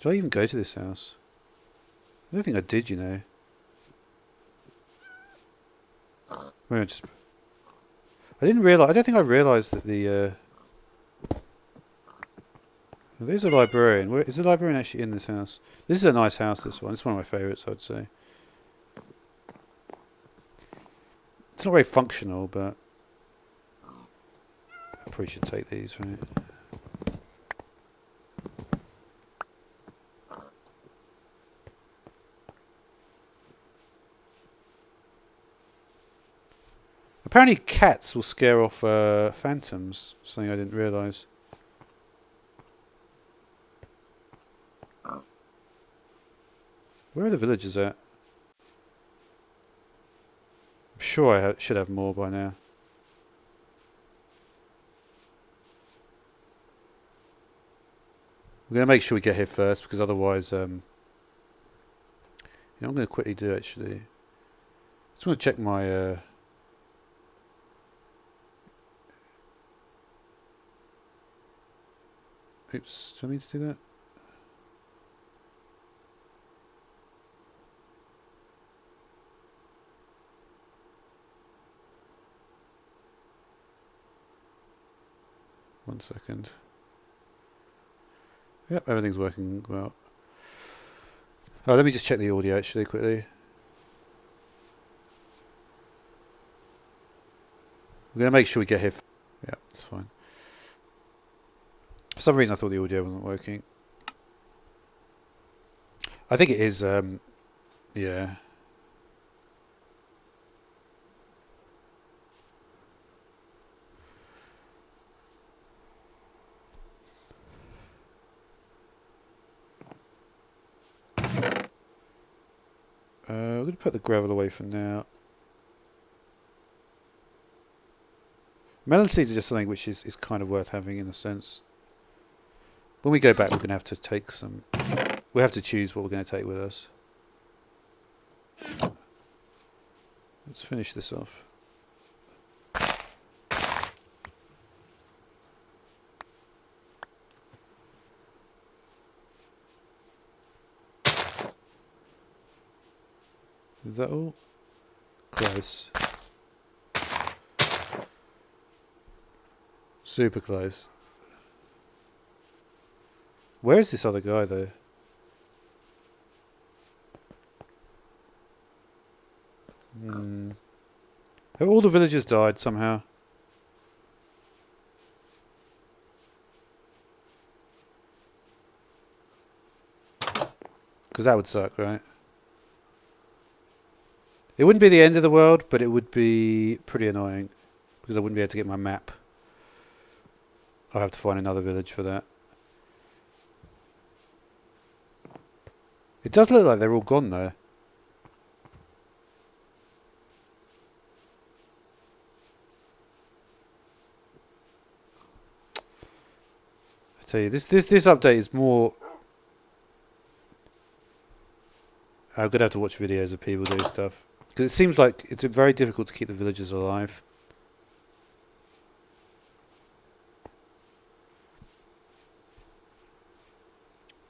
Did I even go to this house? I don't think I did, you know. Maybe I just... I didn't realise... I don't think I realised that the... There's a librarian. Where, is the librarian actually in this house? This is a nice house, this one. It's one of my favourites, I'd say. It's not very functional, but... I probably should take these, right? Apparently cats will scare off phantoms. Something I didn't realise. Where are the villagers at? I'm sure I should have more by now. We're going to make sure we get here first, because otherwise... you know what I'm going to quickly do, actually? Just want to check my... Oops, do I mean to do that? One second. Yep, everything's working well. Oh, let me just check the audio actually quickly. We're going to make sure we get here. Yeah, that's fine. For some reason I thought the audio wasn't working. I think it is, yeah. We're going to put the gravel away for now. Melon seeds are just something which is kind of worth having in a sense. When we go back, we're going to have to take some... We have to choose what we're going to take with us. Let's finish this off. Is that all? Close. Super close. Where is this other guy though? Have all the villagers died somehow? Because that would suck, right? It wouldn't be the end of the world, but it would be pretty annoying. Because I wouldn't be able to get my map. I'll have to find another village for that. It does look like they're all gone though. I tell you, this update is more... I'm going to have to watch videos of people do stuff. Because it seems like it's very difficult to keep the villagers alive.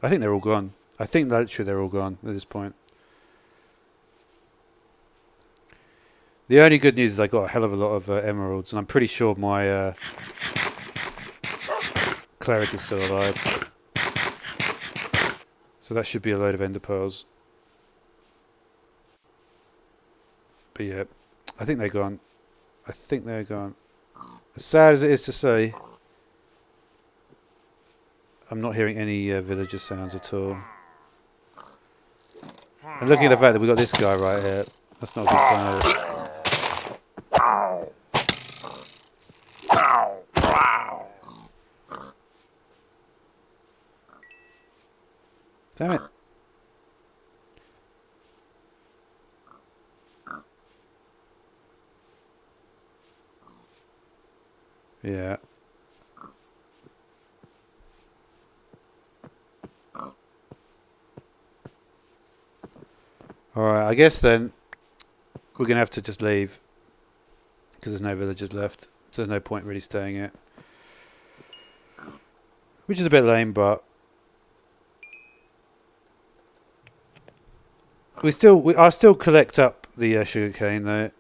I think they're all gone. I think literally they're all gone at this point. The only good news is I got a hell of a lot of emeralds, and I'm pretty sure my cleric is still alive. So that should be a load of ender pearls. But yeah, I think they're gone. I think they're gone. As sad as it is to say, I'm not hearing any villager sounds at all. And looking at the fact that we've got this guy right here, that's not a good sign. Damn it. Yeah. Alright, I guess then we're going to have to just leave. Because there's no villagers left. So there's no point really staying here. Which is a bit lame, but... I still collect up the sugarcane though.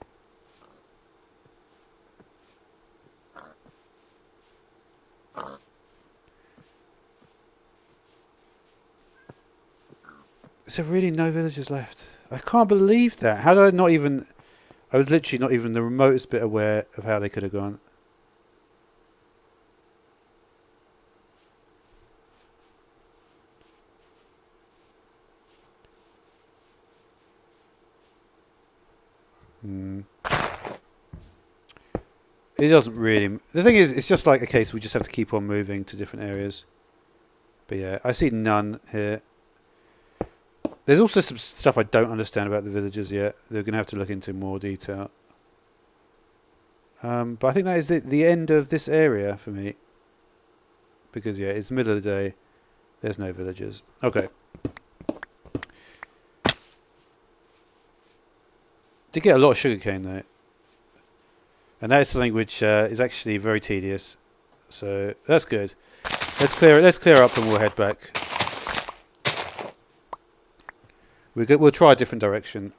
Is there really no villagers left? I can't believe that. How did I not even... I was literally not even the remotest bit aware of how they could have gone. It doesn't really... The thing is, it's just like a case we just have to keep on moving to different areas. But yeah, I see none here. There's also some stuff I don't understand about the villagers yet. They're going to have to look into more detail. But I think that is the end of this area for me. Because yeah, it's the middle of the day. There's no villagers. Okay. Did get a lot of sugarcane though. And that is something which is actually very tedious. So that's good. Let's clear up and we'll head back. We'll try a different direction.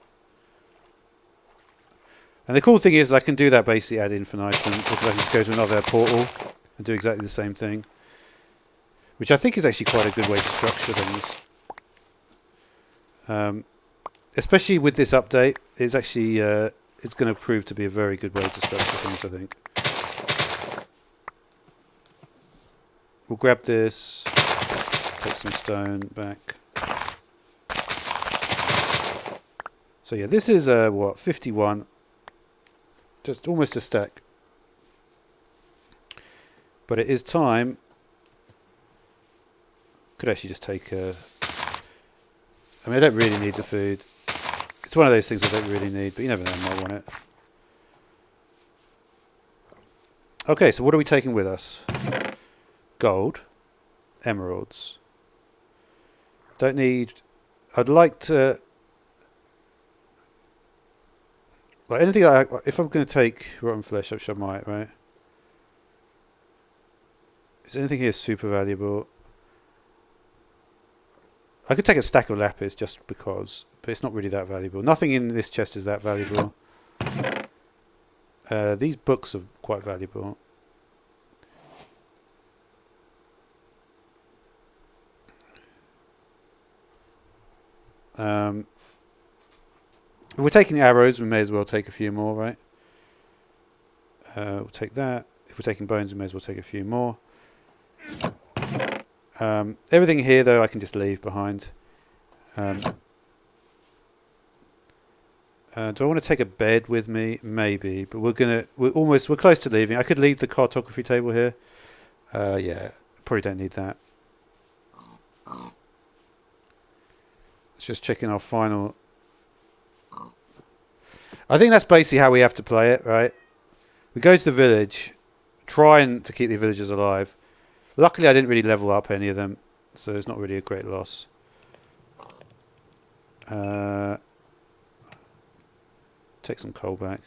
And the cool thing is I can do that basically ad infinitum because I can just go to another portal and do exactly the same thing. Which I think is actually quite a good way to structure things. Especially with this update, it's actually it's going to prove to be a very good way to structure things, I think. We'll grab this, take some stone back. So yeah, this is what, 51. Just almost a stack. But it is time. Could actually just take a... I mean, I don't really need the food. It's one of those things I don't really need, but you never know, I might want it. Okay, so what are we taking with us? Gold. Emeralds. Don't need... I'd like to... Like anything if I'm going to take rotten flesh, which I might, right? Is anything here super valuable? I could take a stack of lapis just because, but it's not really that valuable. Nothing in this chest is that valuable. These books are quite valuable. If we're taking arrows, we may as well take a few more, right? We'll take that. If we're taking bones, we may as well take a few more. Everything here, though, I can just leave behind. Do I want to take a bed with me? Maybe, but we're close to leaving. I could leave the cartography table here. Yeah, probably don't need that. Let's just check in our final... I think that's basically how we have to play it, right? We go to the village, trying to keep the villagers alive. Luckily, I didn't really level up any of them, so it's not really a great loss. Take some coal back.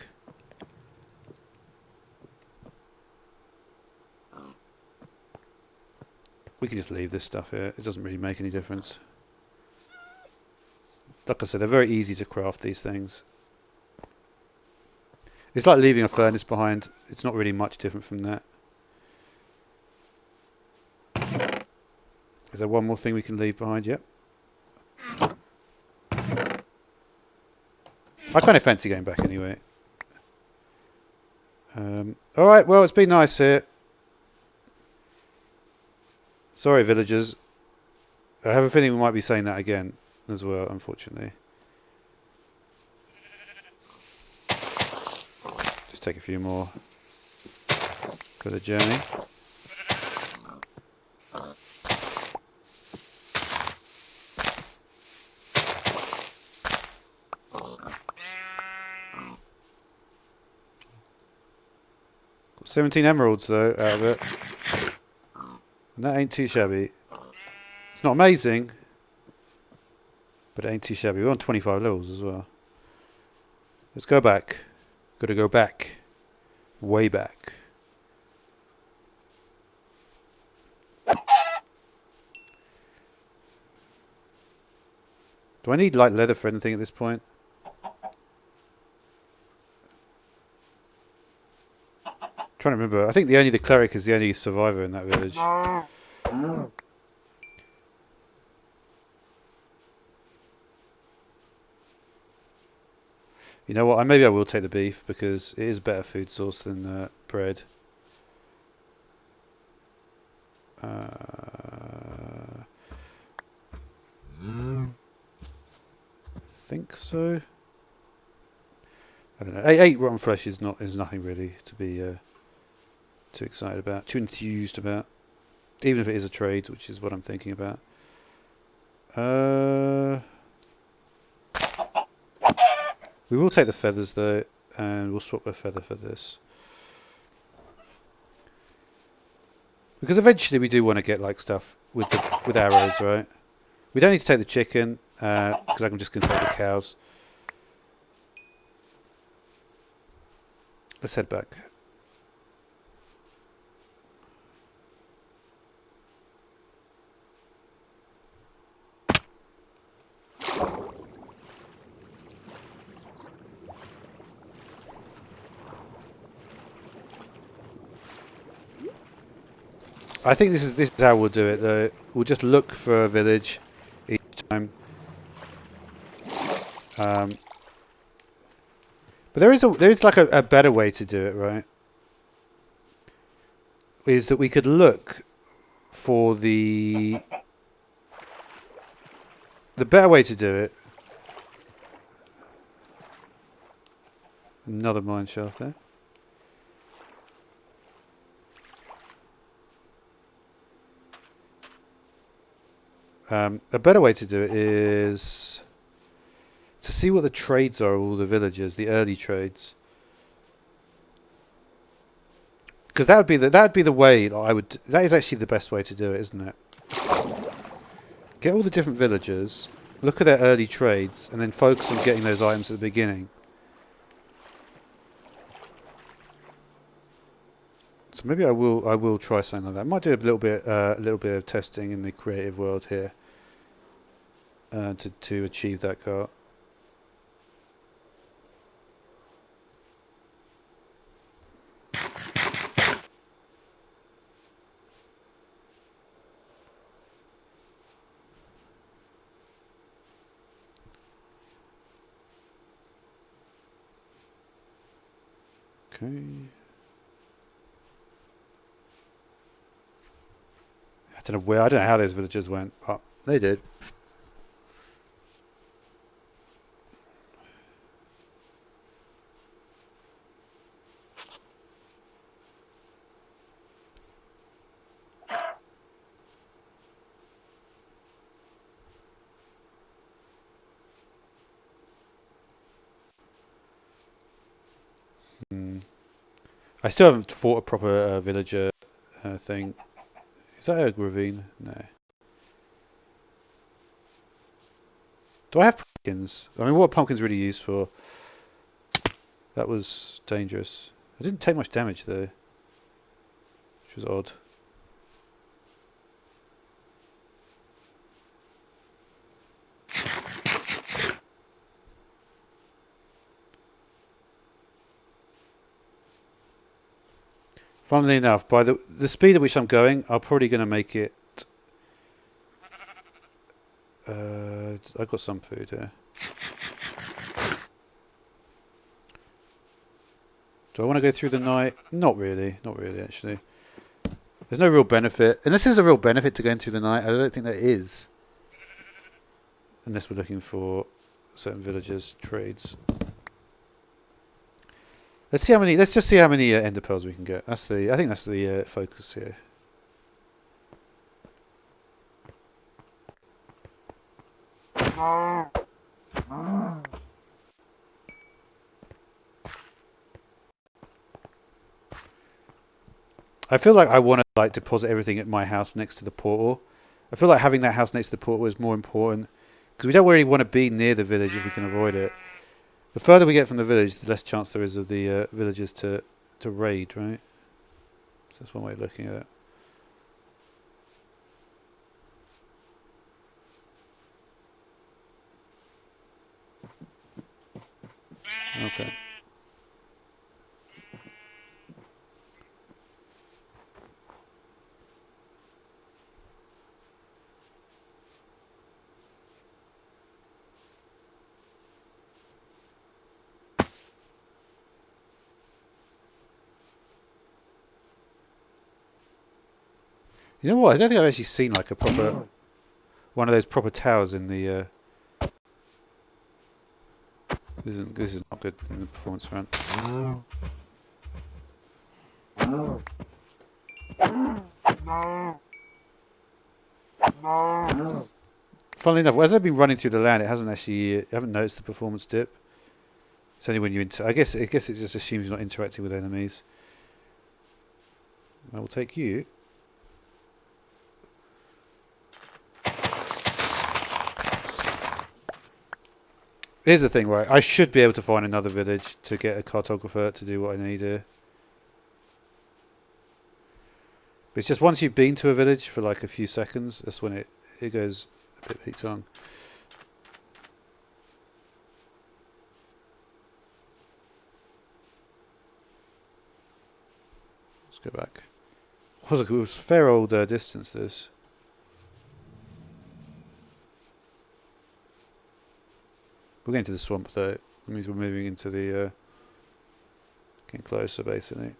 We can just leave this stuff here. It doesn't really make any difference. Like I said, they're very easy to craft, these things. It's like leaving a furnace behind. It's not really much different from that. Is there one more thing we can leave behind? Yep. I kind of fancy going back anyway. Alright, well, it's been nice here. Sorry, villagers. I have a feeling we might be saying that again as well, unfortunately. Just take a few more for the journey. Got 17 emeralds though out of it. And that ain't too shabby. It's not amazing, but it ain't too shabby. We're on 25 levels as well. Let's go back. Gotta go back. Way back. Do Do I need like leather for anything at this point? Trying to remember. I think the cleric is the only survivor in that village. You know what? Maybe I will take the beef because it is a better food source than bread. I think so. I don't know. 8 rotten flesh is nothing really to be too excited about, too enthused about. Even if it is a trade, which is what I'm thinking about. We will take the feathers though, and we'll swap a feather for this. Because eventually we do want to get like stuff with arrows, right? We don't need to take the chicken because I'm just going to take the cows. Let's head back. I think this is how we'll do it though. We'll just look for a village each time. But there is like a better way to do it, right? Is that we could look for the better way to do it. Another mine shaft there. A better way to do it is to see what the trades are of all the villagers, the early trades. Because that would be the way that I would. That is actually the best way to do it, isn't it? Get all the different villagers, look at their early trades, and then focus on getting those items at the beginning. So maybe I will try something like that. I might do a little bit of testing in the creative world here to achieve that goal. Okay. I don't know how those villagers went, but they did. I still haven't fought a proper villager thing. Is that a ravine? No. Do I have pumpkins? I mean, what are pumpkins really used for? That was dangerous. I didn't take much damage though, which was odd. Funnily enough, by the speed at which I'm going, I'm probably going to make it. I've got some food here. Do I want to go through the night? Not really. Not really, actually. There's no real benefit. Unless there's a real benefit to going through the night, I don't think there is. Unless we're looking for certain villagers' trades. Let's see how many. Let's just see how many ender pearls we can get. I think that's the focus here. I feel like I want to like deposit everything at my house next to the portal. I feel like having that house next to the portal is more important because we don't really want to be near the village if we can avoid it. The further we get from the village, the less chance there is of the villagers to raid, right? So that's one way of looking at it. Okay. You know what? I don't think I've actually seen like a proper one of those proper towers in the. This is not good in the performance front. Funnily enough, as I've been running through the land, it hasn't actually. I haven't noticed the performance dip. It's only when you I guess it just assumes you're not interacting with enemies. I will take you. Here's the thing, right? I should be able to find another village to get a cartographer to do what I need here. But it's just once you've been to a village for like a few seconds, that's when it goes a bit peaked on. Let's go back. It was a fair old distance, this. We're getting to the swamp though. That means we're moving into the getting closer basically.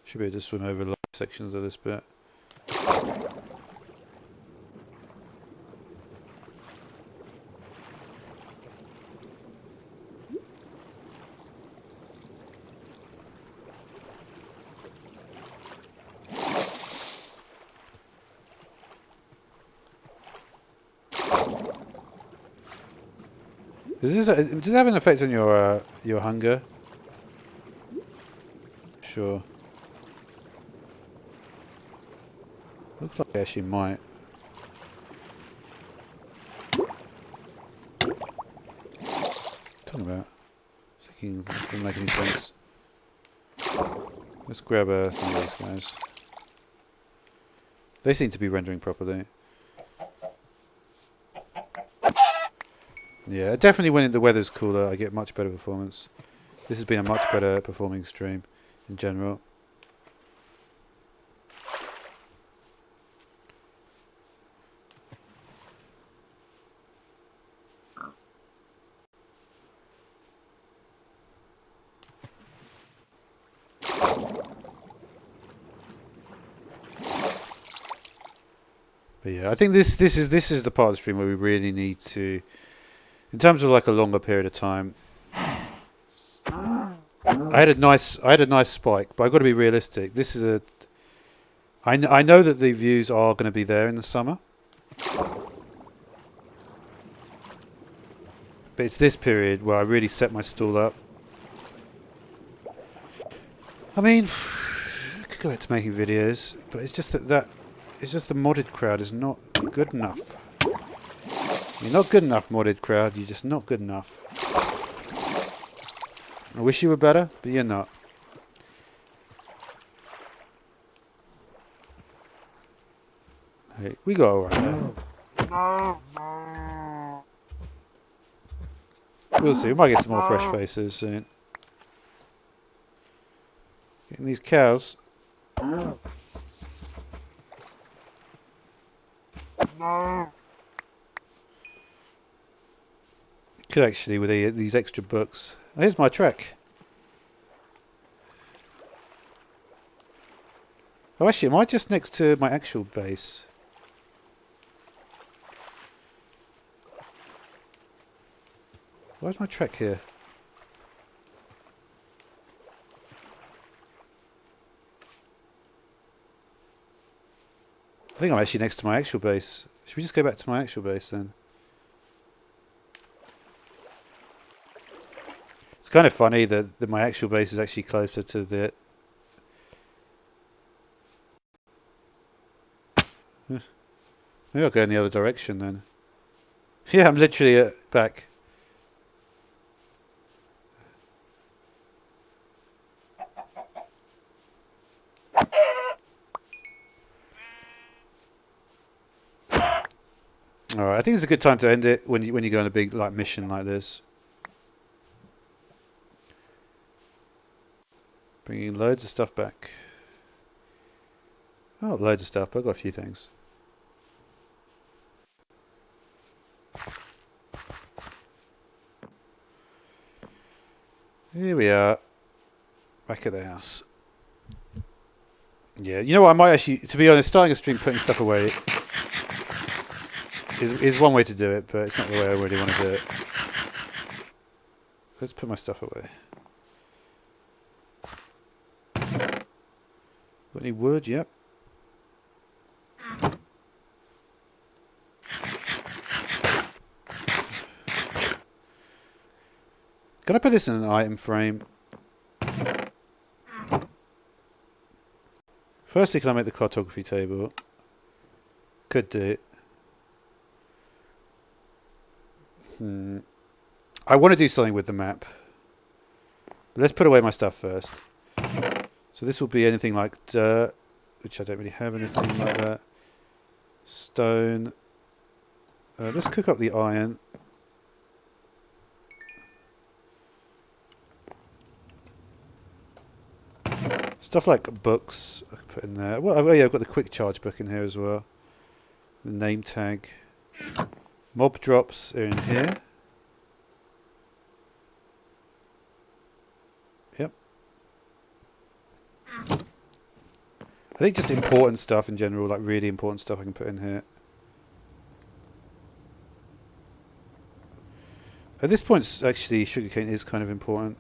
Should be able to swim over large sections of this bit. Does it have an effect on your hunger? Sure. Looks like it actually might. Talking about. Thinking it doesn't make any sense. Let's grab some of these guys. They seem to be rendering properly. Yeah, definitely when the weather's cooler, I get much better performance. This has been a much better performing stream in general. But yeah, I think this is the part of the stream where we really need to, in terms of like a longer period of time. I had a nice spike, but I've got to be realistic. This is a. I know that the views are going to be there in the summer, but it's this period where I really set my stall up. I mean, I could go back to making videos, but it's just that it's just the modded crowd is not good enough. You're not good enough, modded crowd. You're just not good enough. I wish you were better, but you're not. Hey, we got alright now. We'll see. We might get some more fresh faces soon. Getting these cows. Could actually, with these extra books. Oh, here's my trek. Oh, actually, am I just next to my actual base? Where's my trek here? I think I'm actually next to my actual base. Should we just go back to my actual base then? It's kind of funny that my actual base is actually closer to the... Maybe I'll go in the other direction then. Yeah, I'm literally back. Alright, I think it's a good time to end it when you go on a big like mission like this. Bringing loads of stuff back. Oh, loads of stuff, but I've got a few things. Here we are. Back at the house. Yeah, you know what, I might actually, to be honest, starting a stream putting stuff away is one way to do it, but it's not the way I really want to do it. Let's put my stuff away. Got any wood? Yep. Can I put this in an item frame? Firstly, can I make the cartography table? Could do. I want to do something with the map. But let's put away my stuff first. So this will be anything like dirt, which I don't really have anything like that. Stone. Let's cook up the iron. Stuff like books I can put in there. Well, oh yeah, I've got the quick charge book in here as well. The name tag. Mob drops are in here. Yep. I think just important stuff in general, like really important stuff I can put in here. At this point, actually, sugarcane is kind of important.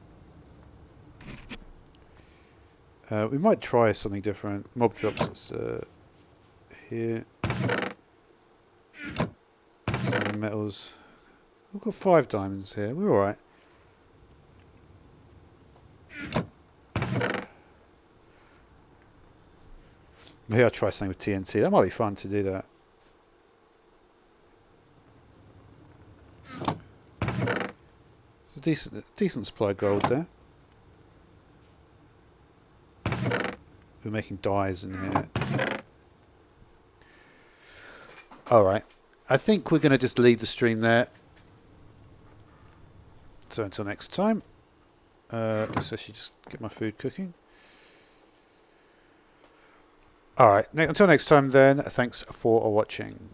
We might try something different. Mob drops here. Some metals. We've got 5 diamonds here. We're alright. Maybe I'll try something with TNT. That might be fun to do that. It's a decent supply of gold there. We're making dyes in here. Alright. I think we're going to just leave the stream there. So until next time. Let's actually just get my food cooking. Alright. Until next time then. Thanks for watching.